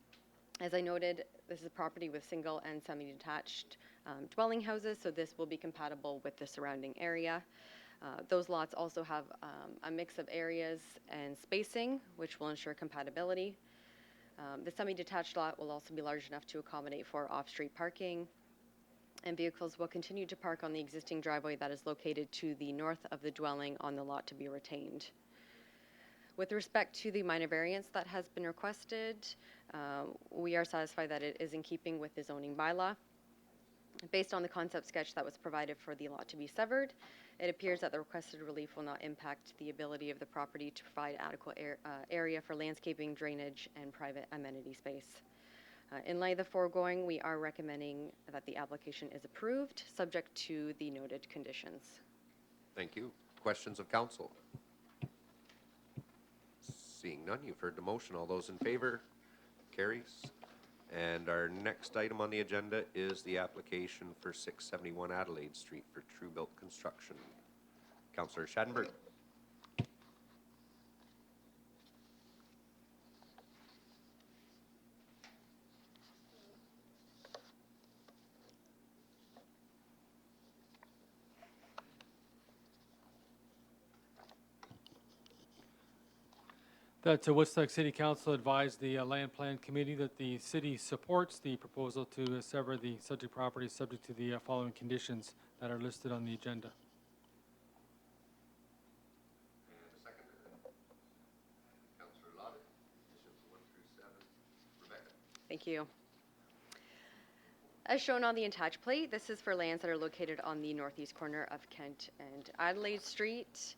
As I noted, this is a property with single and semi-detached dwelling houses, so this will be compatible with the surrounding area. Those lots also have a mix of areas and spacing, which will ensure compatibility. The semi-detached lot will also be large enough to accommodate for off-street parking, and vehicles will continue to park on the existing driveway that is located to the north of the dwelling on the lot to be retained. With respect to the minor variance that has been requested, we are satisfied that it is in keeping with the zoning bylaw. Based on the concept sketch that was provided for the lot to be severed, it appears that the requested relief will not impact the ability of the property to provide adequate area for landscaping, drainage, and private amenity space. In light of the foregoing, we are recommending that the application is approved, subject to the noted conditions. Thank you. Questions of council? Seeing none, you've heard the motion. All those in favor? Carries. And our next item on the agenda is the application for 671 Adelaide Street for True Built Construction. Councillor Schadenberg. That Woodstock City Council advised the Land Plan Committee that the city supports the proposal to sever the subject property subject to the following conditions that are listed on the agenda. Thank you. As shown on the attached plate, this is for lands that are located on the northeast corner of Kent and Adelaide Street.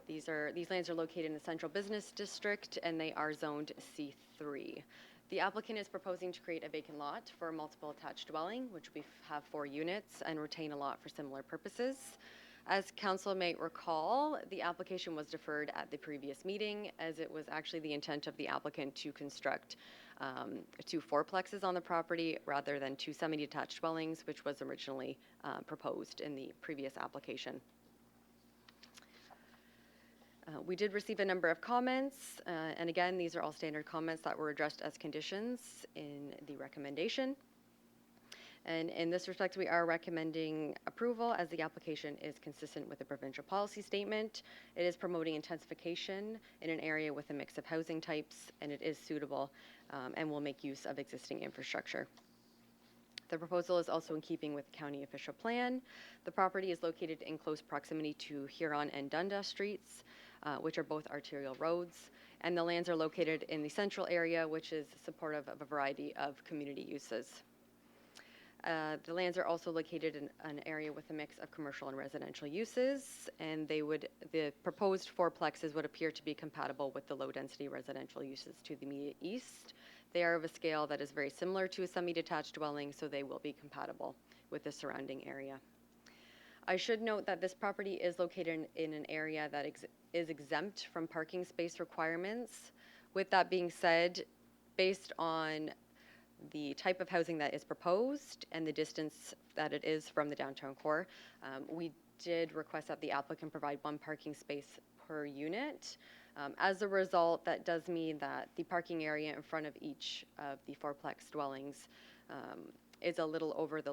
These lands are located in the central business district, and they are zoned C3. The applicant is proposing to create a vacant lot for a multiple attached dwelling, which we have 4 units, and retain a lot for similar purposes. As council may recall, the application was deferred at the previous meeting, as it was actually the intent of the applicant to construct 2 fourplexes on the property rather than 2 semi-detached dwellings, which was originally proposed in the previous application. We did receive a number of comments, and again, these are all standard comments that were addressed as conditions in the recommendation. And in this respect, we are recommending approval as the application is consistent with the provincial policy statement. It is promoting intensification in an area with a mix of housing types, and it is suitable and will make use of existing infrastructure. The proposal is also in keeping with the county official plan. The property is located in close proximity to Huron and Dundas streets, which are both arterial roads, and the lands are located in the central area, which is supportive of a variety of community uses. The lands are also located in an area with a mix of commercial and residential uses, and the proposed fourplexes would appear to be compatible with the low-density residential uses to the immediate east. They are of a scale that is very similar to a semi-detached dwelling, so they will be compatible with the surrounding area. I should note that this property is located in an area that is exempt from parking space requirements. With that being said, based on the type of housing that is proposed and the distance that it is from the downtown core, we did request that the applicant provide one parking space per unit. As a result, that does mean that the parking area in front of each of the fourplex dwellings is a little over the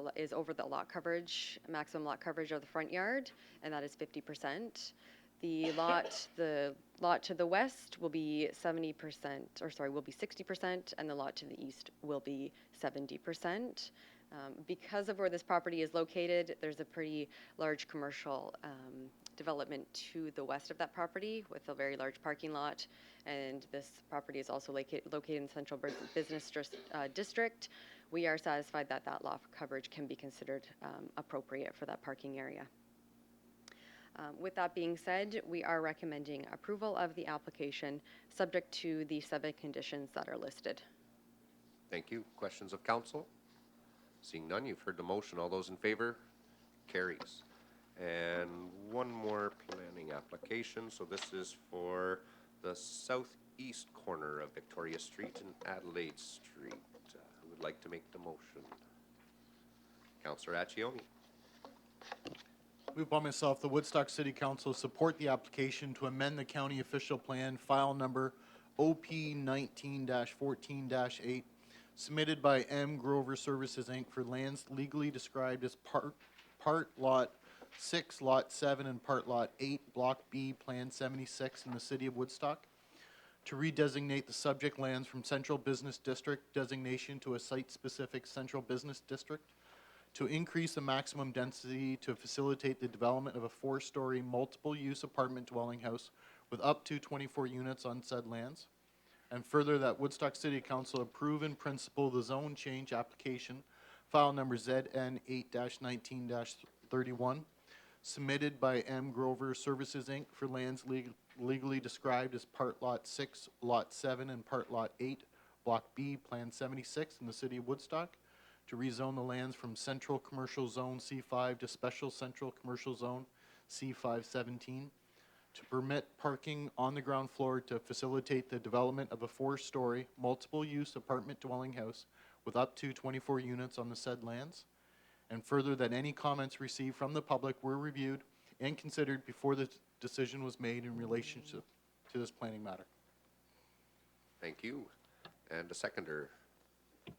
lot coverage, maximum lot coverage of the front yard, and that is 50%. The lot to the west will be 60%, and the lot to the east will be 70%. Because of where this property is located, there's a pretty large commercial development to the west of that property with a very large parking lot, and this property is also located in the central business district. We are satisfied that that lot coverage can be considered appropriate for that parking area. With that being said, we are recommending approval of the application subject to the 7 conditions that are listed. Thank you. Questions of council? Seeing none, you've heard the motion. All those in favor? Carries. And one more planning application. So this is for the southeast corner of Victoria Street and Adelaide Street. Who would like to make the motion? Councillor Accioni. Moved by myself, the Woodstock City Council support the application to amend the county official plan, file number OP 19-14-8, submitted by M. Grover Services, Inc. for lands legally described as part lot 6, lot 7, and part lot 8, block B, plan 76 in the city of Woodstock, to redesignate the subject lands from central business district designation to a site-specific central business district, to increase the maximum density to facilitate the development of a 4-story multiple-use apartment dwelling house with up to 24 units on said lands, and further that Woodstock City Council approve in principle the zone change application, file number ZN 8-19-31, submitted by M. Grover Services, Inc. for lands legally described as part lot 6, lot 7, and part lot 8, block B, plan 76 in the city of Woodstock, to rezone the lands from Central Commercial Zone C5 to Special Central Commercial Zone C517, to permit parking on the ground floor to facilitate the development of a 4-story multiple-use apartment dwelling house with up to 24 units on the said lands, and further that any comments received from the public were reviewed and considered before the decision was made in relationship to this planning matter. Thank you. And a seconder,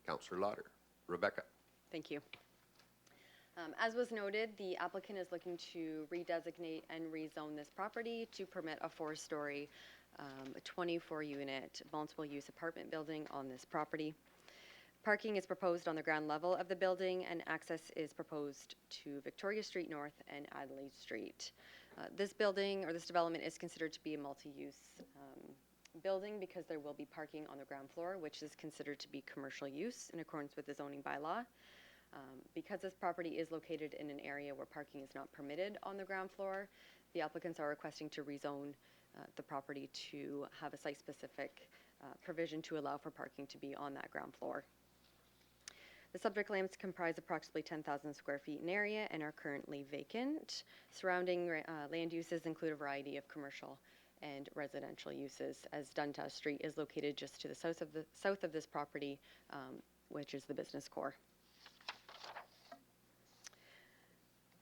Councillor Lauder. Rebecca. Thank you. As was noted, the applicant is looking to redesignate and rezone this property to permit a 4-story, 24-unit, multiple-use apartment building on this property. Parking is proposed on the ground level of the building, and access is proposed to Victoria Street North and Adelaide Street. This building or this development is considered to be a multi-use building because there will be parking on the ground floor, which is considered to be commercial use in accordance with the zoning bylaw. Because this property is located in an area where parking is not permitted on the ground floor, the applicants are requesting to rezone the property to have a site-specific provision to allow for parking to be on that ground floor. The subject lands comprise approximately 10,000 square feet in area and are currently vacant. Surrounding land uses include a variety of commercial and residential uses, as Dundas Street is located just to the south of this property, which is the business core.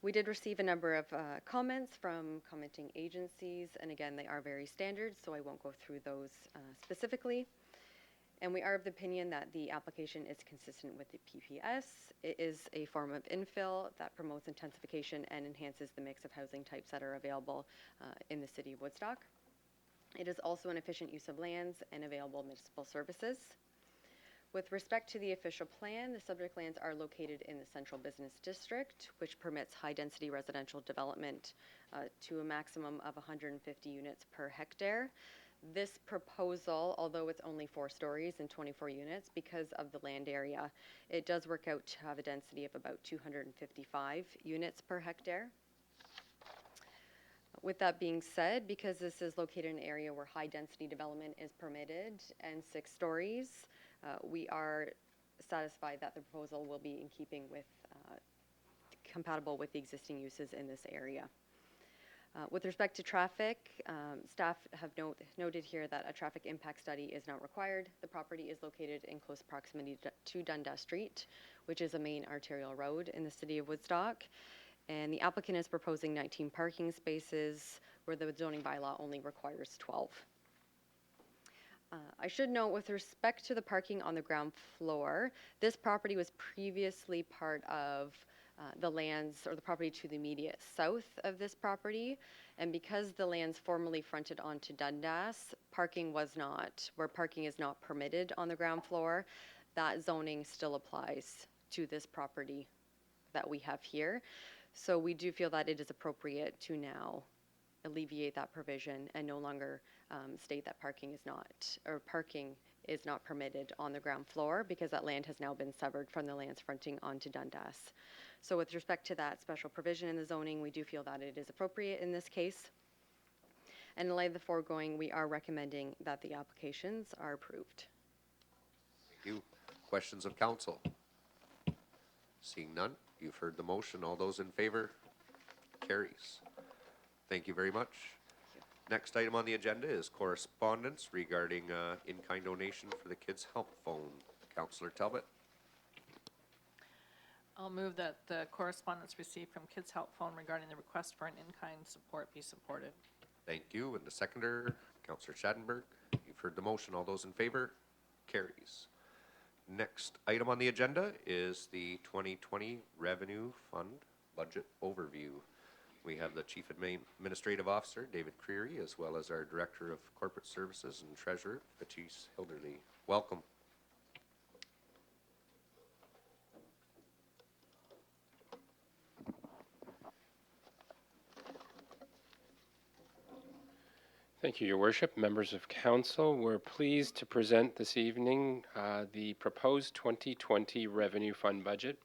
We did receive a number of comments from commenting agencies, and again, they are very standard, so I won't go through those specifically. And we are of the opinion that the application is consistent with the PPS. It is a form of infill that promotes intensification and enhances the mix of housing types that are available in the city of Woodstock. It is also an efficient use of lands and available municipal services. With respect to the official plan, the subject lands are located in the Central Business District, which permits high-density residential development to a maximum of 150 units per hectare. This proposal, although it's only 4 stories and 24 units, because of the land area, it does work out to have a density of about 255 units per hectare. With that being said, because this is located in an area where high-density development is permitted and 6 stories, we are satisfied that the proposal will be in keeping with, compatible with the existing uses in this area. With respect to traffic, staff have noted here that a traffic impact study is not required. The property is located in close proximity to Dundas Street, which is a main arterial road in the city of Woodstock. And the applicant is proposing 19 parking spaces where the zoning bylaw only requires 12. I should note, with respect to the parking on the ground floor, this property was previously part of the lands or the property to the immediate south of this property. And because the lands formerly fronted onto Dundas, parking was not, where parking is not permitted on the ground floor, that zoning still applies to this property that we have here. So we do feel that it is appropriate to now alleviate that provision and no longer state that parking is not permitted on the ground floor, because that land has now been severed from the lands fronting onto Dundas. So with respect to that special provision in the zoning, we do feel that it is appropriate in this case. And in light of the foregoing, we are recommending that the applications are approved. Thank you. Questions of council? Seeing none, you've heard the motion. All those in favor? Carries. Thank you very much. Next item on the agenda is correspondence regarding in-kind donation for the Kids Help Phone. Councillor Talbot. I'll move that the correspondence received from Kids Help Phone regarding the request for an in-kind support be supported. Thank you. And the seconder, Councillor Schattenberg. You've heard the motion. All those in favor? Carries. Next item on the agenda is the 2020 Revenue Fund Budget Overview. We have the Chief Administrative Officer, David Creary, as well as our Director of Corporate Services and Treasurer, Patrice Hilderly. Welcome. Thank you, Your Worship. Members of Council, we're pleased to present this evening the proposed 2020 Revenue Fund Budget,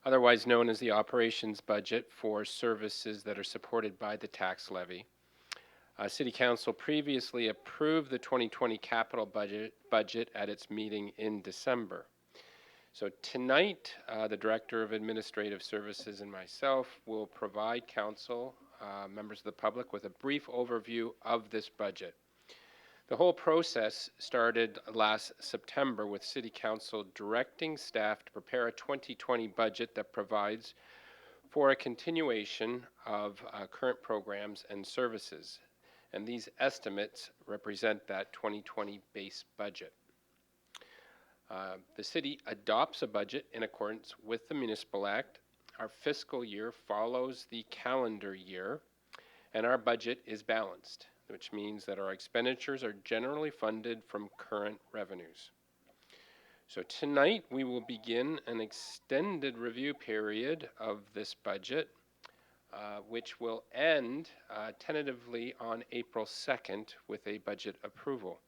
otherwise known as the operations budget for services that are supported by the tax levy. City Council previously approved the 2020 capital budget at its meeting in December. So tonight, the Director of Administrative Services and myself will provide Council, members of the public, with a brief overview of this budget. The whole process started last September with City Council directing staff to prepare a 2020 budget that provides for a continuation of current programs and services. And these estimates represent that 2020 base budget. The city adopts a budget in accordance with the Municipal Act. Our fiscal year follows the calendar year, and our budget is balanced, which means that our expenditures are generally funded from current revenues. So tonight we will begin an extended review period of this budget, which will end tentatively on April 2nd with a budget approval.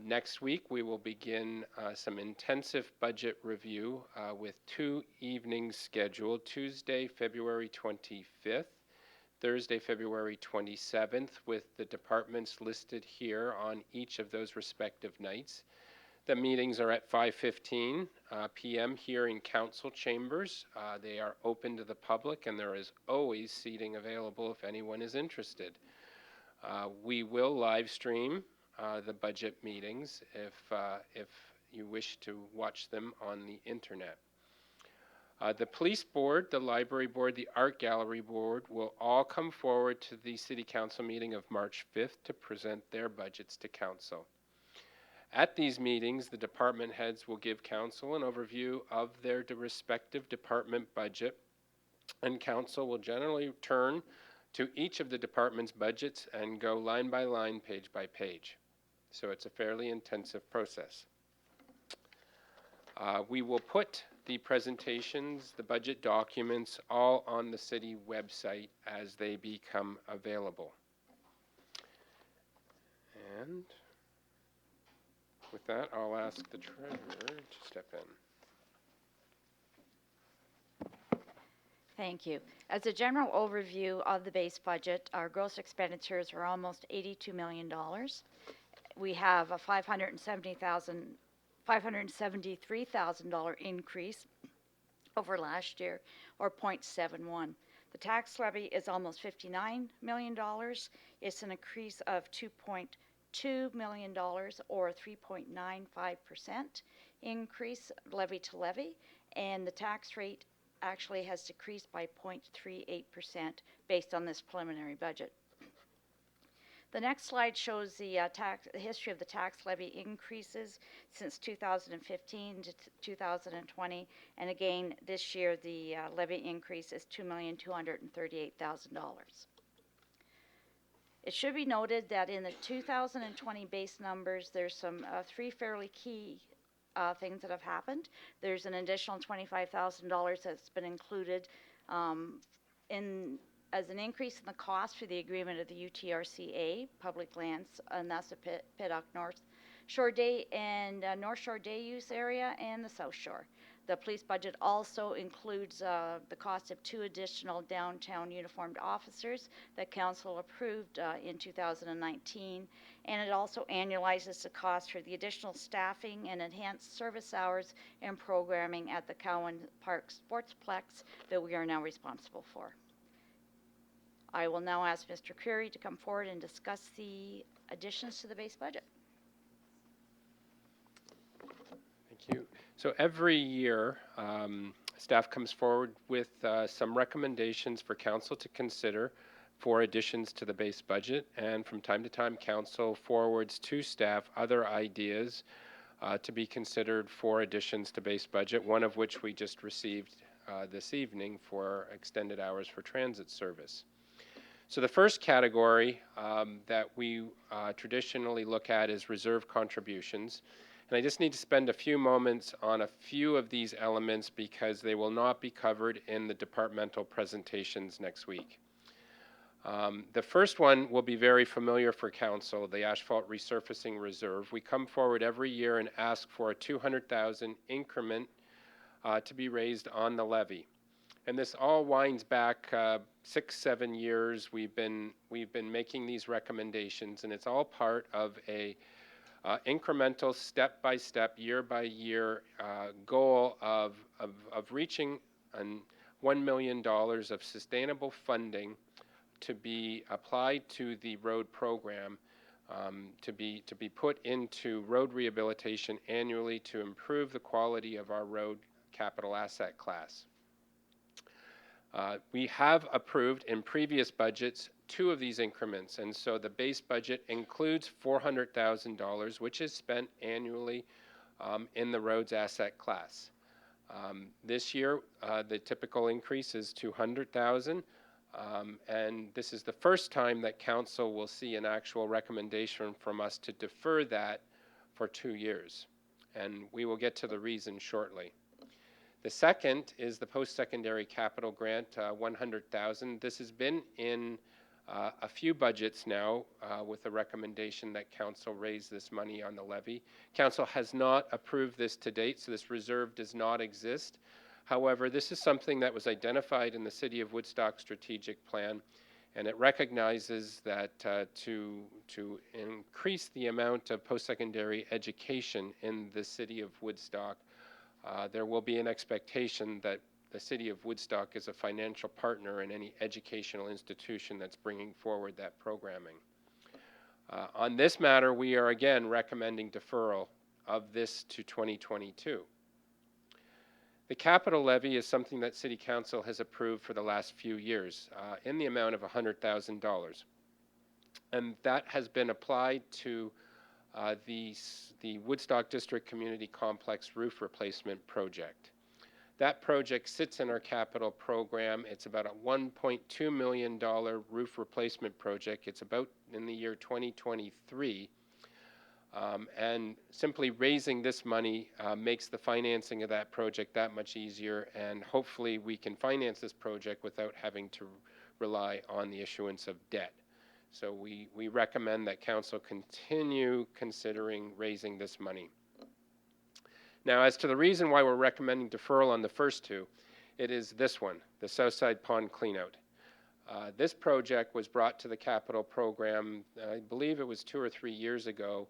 Next week we will begin some intensive budget review with 2 evenings scheduled, Tuesday, February 25th, Thursday, February 27th, with the departments listed here on each of those respective nights. The meetings are at 5:15 p.m. here in council chambers. They are open to the public, and there is always seating available if anyone is interested. We will live stream the budget meetings if you wish to watch them on the internet. The police board, the library board, the art gallery board will all come forward to the city council meeting of March 5th to present their budgets to council. At these meetings, the department heads will give council an overview of their respective department budget, and council will generally turn to each of the department's budgets and go line by line, page by page. So it's a fairly intensive process. We will put the presentations, the budget documents, all on the city website as they become available. And with that, I'll ask the treasurer to step in. Thank you. As a general overview of the base budget, our gross expenditures are almost $82 million. We have a $573,000 increase over last year, or 0.71. The tax levy is almost $59 million. It's an increase of $2.2 million, or 3.95% increase levy to levy, and the tax rate actually has decreased by 0.38% based on this preliminary budget. The next slide shows the history of the tax levy increases since 2015 to 2020, and again this year the levy increase is $2,238,000. It should be noted that in the 2020 base numbers, there's some three fairly key things that have happened. There's an additional $25,000 that's been included as an increase in the cost for the agreement of the UTRCA, public lands, and that's the Pittock North Shore Day and North Shore Day use area and the South Shore. The police budget also includes the cost of 2 additional downtown uniformed officers that council approved in 2019, and it also annualizes the cost for the additional staffing and enhanced service hours and programming at the Cowan Park Sportsplex that we are now responsible for. I will now ask Mr. Curry to come forward and discuss the additions to the base budget. Thank you. So every year, staff comes forward with some recommendations for council to consider for additions to the base budget, and from time to time, council forwards to staff other ideas to be considered for additions to base budget, one of which we just received this evening for extended hours for transit service. So the first category that we traditionally look at is reserve contributions. And I just need to spend a few moments on a few of these elements because they will not be covered in the departmental presentations next week. The first one will be very familiar for council, the asphalt resurfacing reserve. We come forward every year and ask for a $200,000 increment to be raised on the levy. And this all winds back 6-7 years. We've been making these recommendations, and it's all part of a incremental, step-by-step, year-by-year goal of reaching $1 million of sustainable funding to be applied to the road program, to be put into road rehabilitation annually to improve the quality of our road capital asset class. We have approved in previous budgets 2 of these increments, and so the base budget includes $400,000, which is spent annually in the roads asset class. This year, the typical increase is $200,000, and this is the first time that council will see an actual recommendation from us to defer that for 2 years, and we will get to the reason shortly. The second is the post-secondary capital grant, $100,000. This has been in a few budgets now with the recommendation that council raise this money on the levy. Council has not approved this to date, so this reserve does not exist. However, this is something that was identified in the City of Woodstock strategic plan, and it recognizes that to increase the amount of post-secondary education in the City of Woodstock, there will be an expectation that the City of Woodstock is a financial partner in any educational institution that's bringing forward that programming. On this matter, we are again recommending deferral of this to 2022. The capital levy is something that City Council has approved for the last few years in the amount of $100,000. And that has been applied to the Woodstock District Community Complex roof replacement project. That project sits in our capital program. It's about a $1.2 million roof replacement project. It's about in the year 2023. And simply raising this money makes the financing of that project that much easier, and hopefully we can finance this project without having to rely on the issuance of debt. So we recommend that council continue considering raising this money. Now, as to the reason why we're recommending deferral on the first two, it is this one, the Southside Pond Cleanout. This project was brought to the capital program, I believe it was 2 or 3 years ago,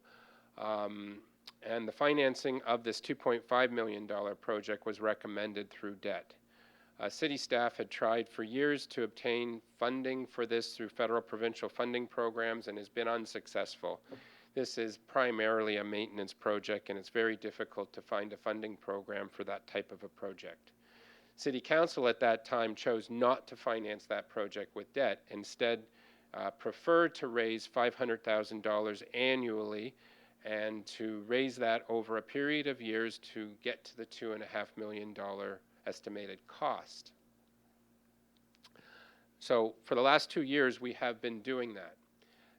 and the financing of this $2.5 million project was recommended through debt. City staff had tried for years to obtain funding for this through federal provincial funding programs and has been unsuccessful. This is primarily a maintenance project, and it's very difficult to find a funding program for that type of a project. City Council at that time chose not to finance that project with debt, instead preferred to raise $500,000 annually and to raise that over a period of years to get to the $2.5 million estimated cost. So for the last 2 years, we have been doing that.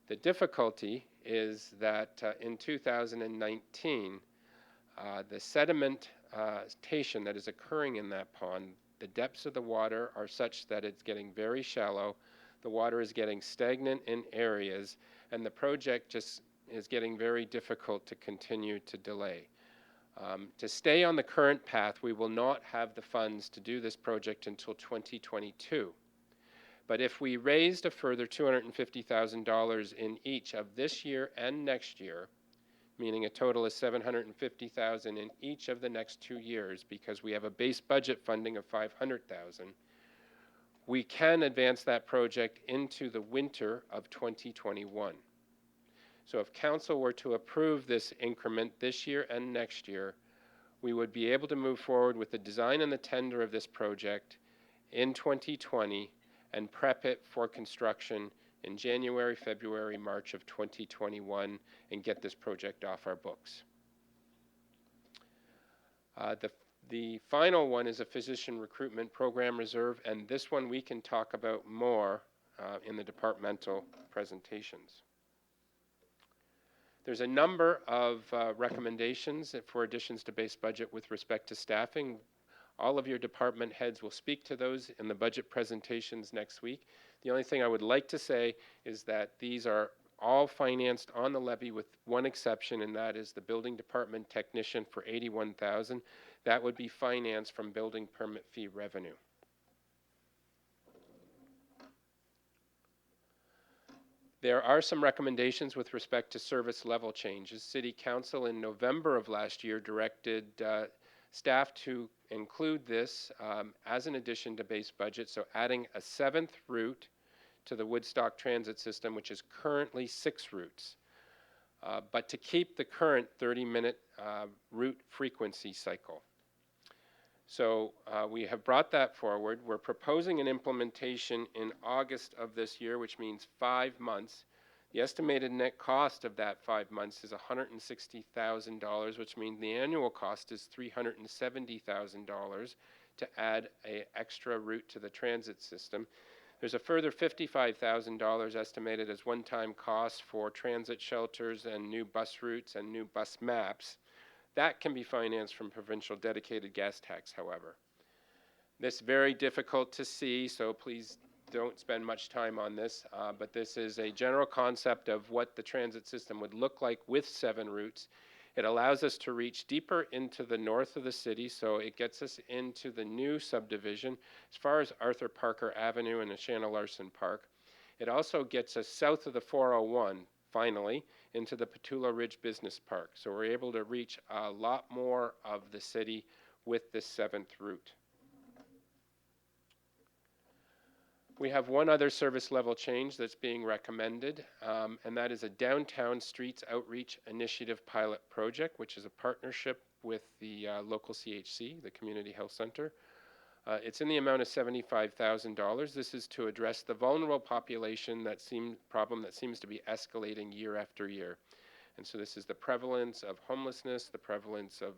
The difficulty is that in 2019, the sedimentation that is occurring in that pond, the depths of the water are such that it's getting very shallow, the water is getting stagnant in areas, and the project just is getting very difficult to continue to delay. To stay on the current path, we will not have the funds to do this project until 2022. But if we raised a further $250,000 in each of this year and next year, meaning a total of $750,000 in each of the next 2 years, because we have a base budget funding of $500,000, we can advance that project into the winter of 2021. So if council were to approve this increment this year and next year, we would be able to move forward with the design and the tender of this project in 2020 and prep it for construction in January, February, March of 2021 and get this project off our books. The final one is a physician recruitment program reserve, and this one we can talk about more in the departmental presentations. There's a number of recommendations for additions to base budget with respect to staffing. All of your department heads will speak to those in the budget presentations next week. The only thing I would like to say is that these are all financed on the levy with one exception, and that is the building department technician for $81,000. That would be financed from building permit fee revenue. There are some recommendations with respect to service level changes. City Council in November of last year directed staff to include this as an addition to base budget, so adding a 7th route to the Woodstock transit system, which is currently 6 routes, but to keep the current 30-minute route frequency cycle. So we have brought that forward. We're proposing an implementation in August of this year, which means 5 months. The estimated net cost of that 5 months is $160,000, which means the annual cost is $370,000 to add an extra route to the transit system. There's a further $55,000 estimated as one-time costs for transit shelters and new bus routes and new bus maps. That can be financed from provincial dedicated gas tax, however. This is very difficult to see, so please don't spend much time on this, but this is a general concept of what the transit system would look like with 7 routes. It allows us to reach deeper into the north of the city, so it gets us into the new subdivision as far as Arthur Parker Avenue and Shanna Larson Park. It also gets us south of the 401, finally, into the Petula Ridge Business Park. So we're able to reach a lot more of the city with this 7th route. We have one other service level change that's being recommended, and that is a Downtown Streets Outreach Initiative pilot project, which is a partnership with the local CHC, the Community Health Center. It's in the amount of $75,000. This is to address the vulnerable population problem that seems to be escalating year after year. And so this is the prevalence of homelessness, the prevalence of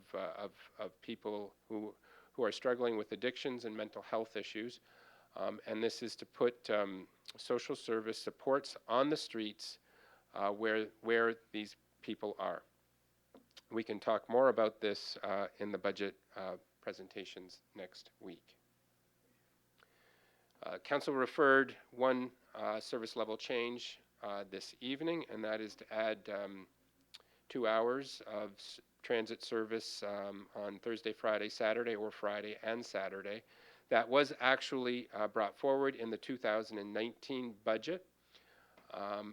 people who are struggling with addictions and mental health issues. And this is to put social service supports on the streets where these people are. We can talk more about this in the budget presentations next week. Council referred one service level change this evening, and that is to add 2 hours of transit service on Thursday, Friday, Saturday, or Friday and Saturday. That was actually brought forward in the 2019 budget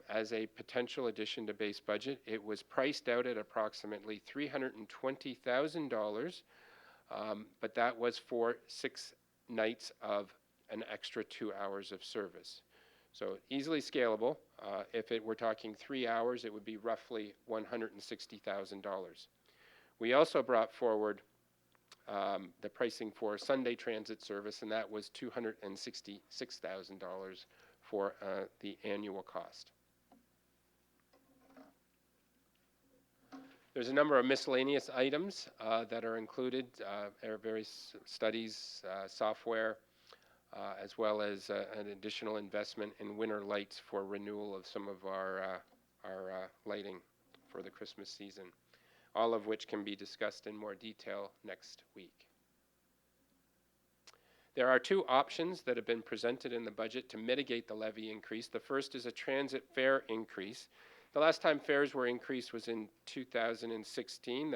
as a potential addition to base budget. It was priced out at approximately $320,000, but that was for 6 nights of an extra 2 hours of service. So easily scalable. If it were talking 3 hours, it would be roughly $160,000. We also brought forward the pricing for Sunday transit service, and that was $266,000 for the annual cost. There's a number of miscellaneous items that are included. There are various studies, software, as well as an additional investment in winter lights for renewal of some of our lighting for the Christmas season, all of which can be discussed in more detail next week. There are 2 options that have been presented in the budget to mitigate the levy increase. The first is a transit fare increase. The last time fares were increased was in 2016.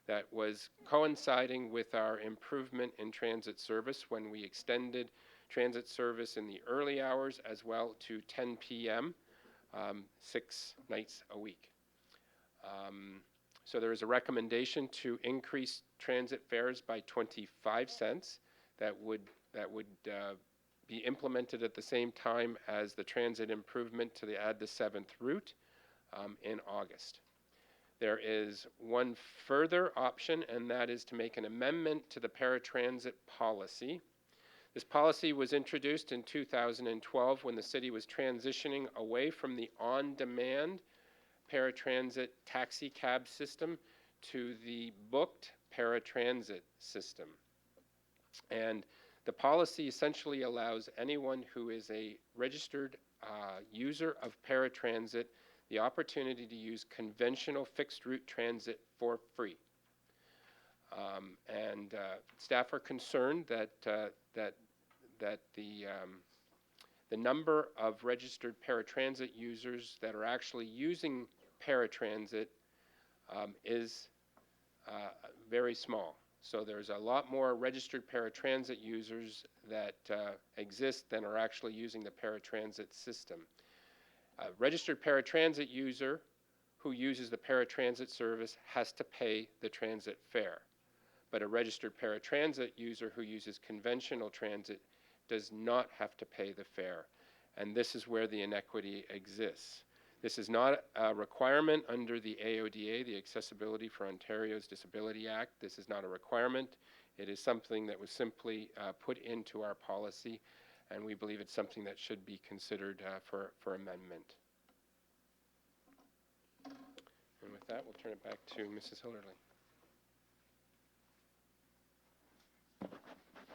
That was coinciding with our improvement in transit service when we extended transit service in the early hours as well to 10 p.m. 6 nights a week. So there is a recommendation to increase transit fares by 25 cents. That would be implemented at the same time as the transit improvement to add the 7th route in August. There is one further option, and that is to make an amendment to the paratransit policy. This policy was introduced in 2012 when the city was transitioning away from the on-demand paratransit taxi cab system to the booked paratransit system. And the policy essentially allows anyone who is a registered user of paratransit the opportunity to use conventional fixed route transit for free. Staff are concerned that the number of registered paratransit users that are actually using paratransit is very small. So there's a lot more registered paratransit users that exist than are actually using the paratransit system. A registered paratransit user who uses the paratransit service has to pay the transit fare. But a registered paratransit user who uses conventional transit does not have to pay the fare. And this is where the inequity exists. This is not a requirement under the AODA, the Accessibility for Ontario's Disability Act. This is not a requirement. It is something that was simply put into our policy, and we believe it's something that should be considered for amendment. And with that, we'll turn it back to Mrs. Hillerly.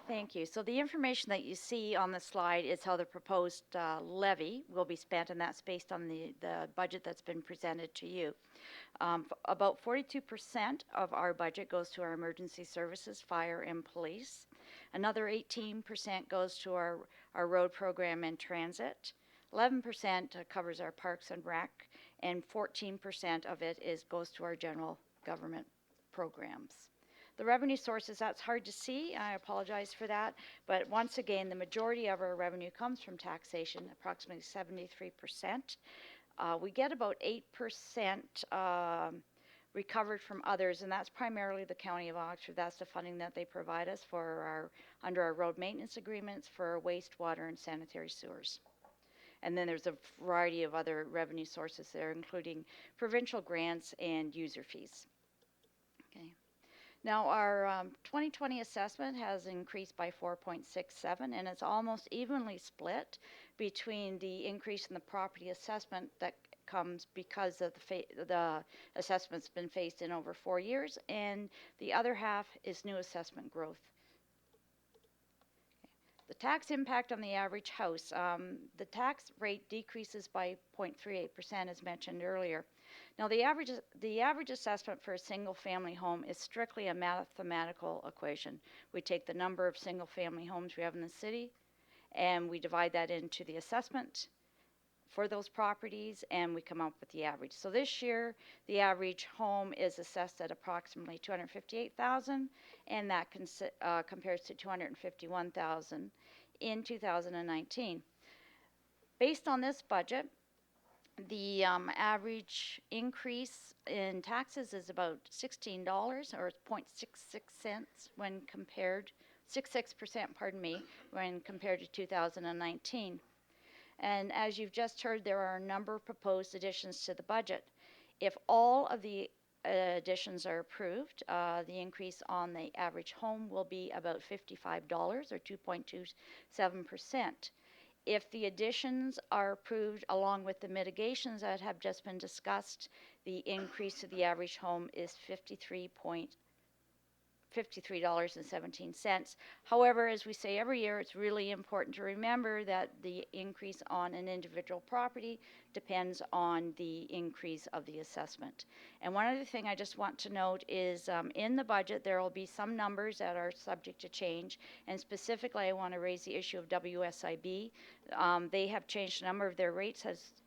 Thank you. So the information that you see on the slide is how the proposed levy will be spent, and that's based on the budget that's been presented to you. About 42% of our budget goes to our emergency services, fire, and police. Another 18% goes to our road program and transit. 11% covers our parks and rec, and 14% of it goes to our general government programs. The revenue sources, that's hard to see. I apologize for that. But once again, the majority of our revenue comes from taxation, approximately 73%. We get about 8% recovered from others, and that's primarily the County of Oxford. That's the funding that they provide us for under our road maintenance agreements for wastewater and sanitary sewers. And then there's a variety of other revenue sources there, including provincial grants and user fees. Okay. Now, our 2020 assessment has increased by 4.67, and it's almost evenly split between the increase in the property assessment that comes because of the assessment's been phased in over 4 years, and the other half is new assessment growth. The tax impact on the average house, the tax rate decreases by 0.38%, as mentioned earlier. Now, the average assessment for a single-family home is strictly a mathematical equation. We take the number of single-family homes we have in the city, and we divide that into the assessment for those properties, and we come up with the average. So this year, the average home is assessed at approximately $258,000, and that compares to $251,000 in 2019. Based on this budget, the average increase in taxes is about $16 or 0.66 cents when compared, 66%, pardon me, when compared to 2019. And as you've just heard, there are a number of proposed additions to the budget. If all of the additions are approved, the increase on the average home will be about $55 or 2.27%. If the additions are approved along with the mitigations that have just been discussed, the increase to the average home is $53.17. However, as we say every year, it's really important to remember that the increase on an individual property depends on the increase of the assessment. And one other thing I just want to note is in the budget, there will be some numbers that are subject to change. And specifically, I want to raise the issue of WSIB. They have changed a number of their rates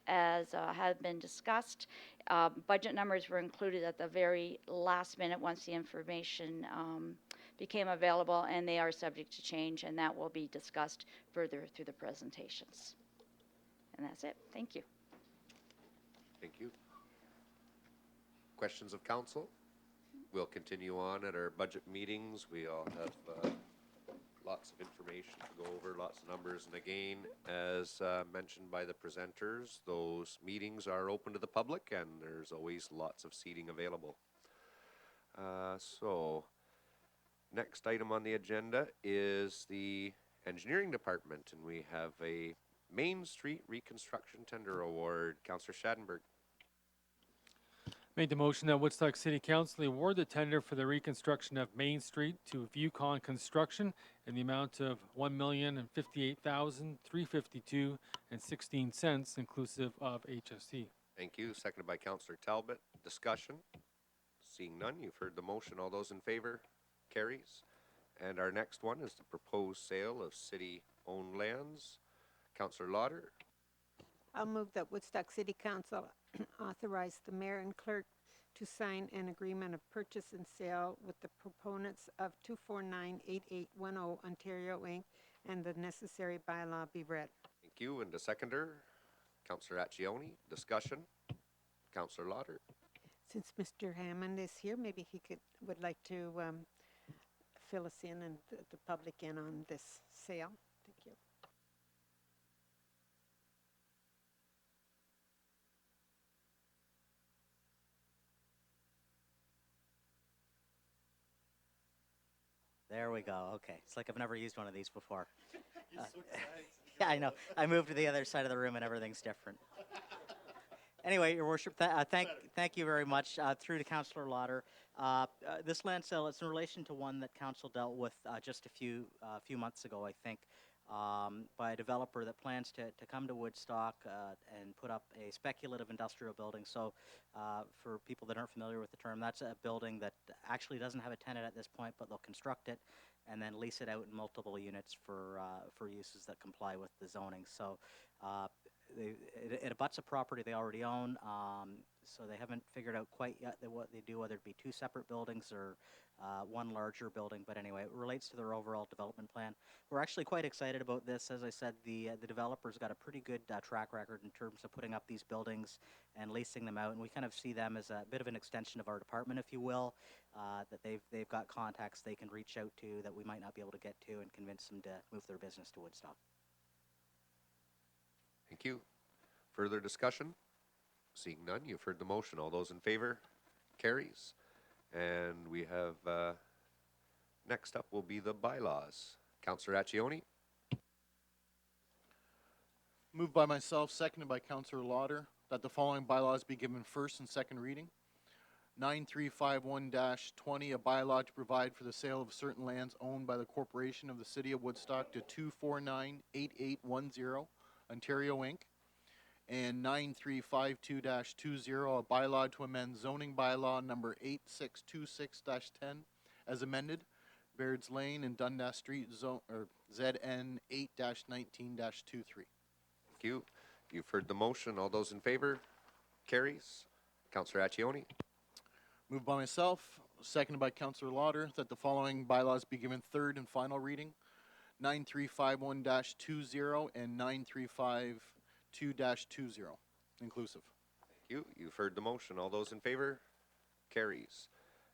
as had been discussed. Budget numbers were included at the very last minute once the information became available, and they are subject to change, and that will be discussed further through the presentations. And that's it. Thank you. Thank you. Questions of council? We'll continue on at our budget meetings. We all have lots of information to go over, lots of numbers. And again, as mentioned by the presenters, those meetings are open to the public and there's always lots of seating available. So next item on the agenda is the engineering department, and we have a Main Street reconstruction tender award. Councillor Schadenberg. Made the motion that Woodstock City Council award the tender for the reconstruction of Main Street to Viewcon Construction in the amount of $1,058,352.16, inclusive of HST. Thank you. Seconded by Councillor Talbot. Discussion? Seeing none, you've heard the motion. All those in favor? Carries. And our next one is the proposed sale of city-owned lands. Councillor Lauder. I'll move that Woodstock City Council authorize the mayor and clerk to sign an agreement of purchase and sale with the proponents of 2498810 Ontario Inc. and the necessary bylaw be read. Thank you. And the seconder, Councillor Accioni. Discussion? Councillor Lauder. Since Mr. Hammond is here, maybe he would like to fill us in and the public in on this sale. Thank you. There we go. Okay. It's like I've never used one of these before. Yeah, I know. I moved to the other side of the room and everything's different. Anyway, Your Worship, thank you very much. Through to Councillor Lauder. This land sale is in relation to one that Council dealt with just a few months ago, I think, by a developer that plans to come to Woodstock and put up a speculative industrial building. So for people that aren't familiar with the term, that's a building that actually doesn't have a tenant at this point, but they'll construct it and then lease it out in multiple units for uses that comply with the zoning. So it abuts a property they already own, so they haven't figured out quite yet what they do, whether it be two separate buildings or one larger building. But anyway, it relates to their overall development plan. We're actually quite excited about this. As I said, the developer's got a pretty good track record in terms of putting up these buildings and leasing them out, and we kind of see them as a bit of an extension of our department, if you will, that they've got contacts they can reach out to that we might not be able to get to and convince them to move their business to Woodstock. Thank you. Further discussion? Seeing none, you've heard the motion. All those in favor? Carries. And we have, next up will be the bylaws. Councillor Accioni. Moved by myself, seconded by Councillor Lauder, that the following bylaws be given first and second reading. 9351-20, a bylaw to provide for the sale of certain lands owned by the corporation of the city of Woodstock to 2498810 Ontario Inc. And 9352-20, a bylaw to amend zoning bylaw number 8626-10 as amended, Baird's Lane and Dundas Street zone, or ZN 8-19-23. Thank you. You've heard the motion. All those in favor? Carries. Councillor Accioni. Moved by myself, seconded by Councillor Lauder, that the following bylaws be given third and final reading. 9351-20 and 9352-20, inclusive. Thank you. You've heard the motion. All those in favor? Carries.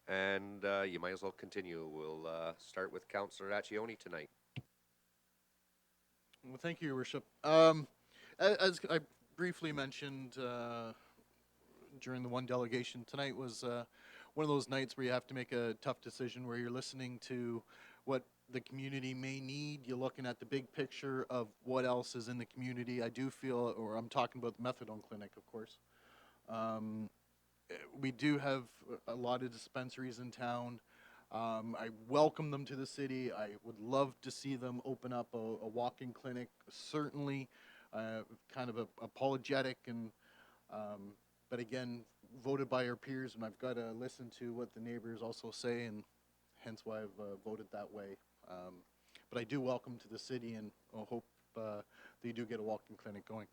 And you might as well continue. We'll start with Councillor Accioni tonight. Well, thank you, Your Worship. As I briefly mentioned during the one delegation, tonight was one of those nights where you have to make a tough decision, where you're listening to what the community may need. You're looking at the big picture of what else is in the community. I do feel, or I'm talking about the methadone clinic, of course. We do have a lot of dispensaries in town. I welcome them to the city. I would love to see them open up a walk-in clinic. Certainly, kind of apologetic, and but again, voted by our peers, and I've got to listen to what the neighbors also say, and hence why I've voted that way. But I do welcome to the city, and I hope that you do get a walk-in clinic going.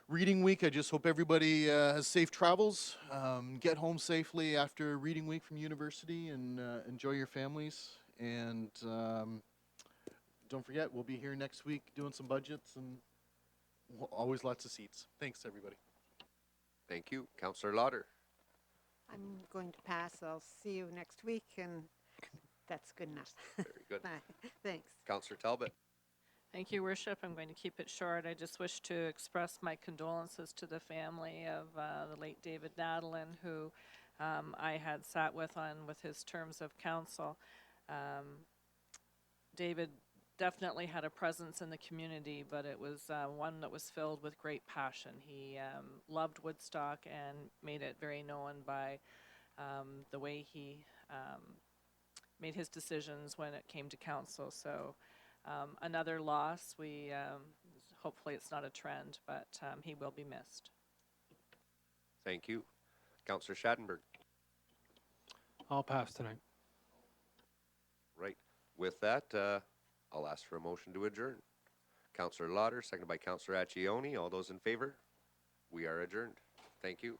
Reading week, I just hope everybody has safe travels. Get home safely after reading week from university, and enjoy your families. And don't forget, we'll be here next week doing some budgets, and always lots of seats. Thanks, everybody. Thank you. Councillor Lauder. I'm going to pass. I'll see you next week, and that's good enough. Very good. Thanks. Councillor Talbot. Thank you, Worship. I'm going to keep it short. I just wish to express my condolences to the family of the late David Nadalin, who I had sat with his terms of council. David definitely had a presence in the community, but it was one that was filled with great passion. He loved Woodstock and made it very known by the way he made his decisions when it came to council. So another loss. We hopefully it's not a trend, but he will be missed. Thank you. Councillor Schattenberg. I'll pass tonight. Right. With that, I'll ask for a motion to adjourn. Councillor Lauder, seconded by Councillor Accioni. All those in favor? We are adjourned. Thank you.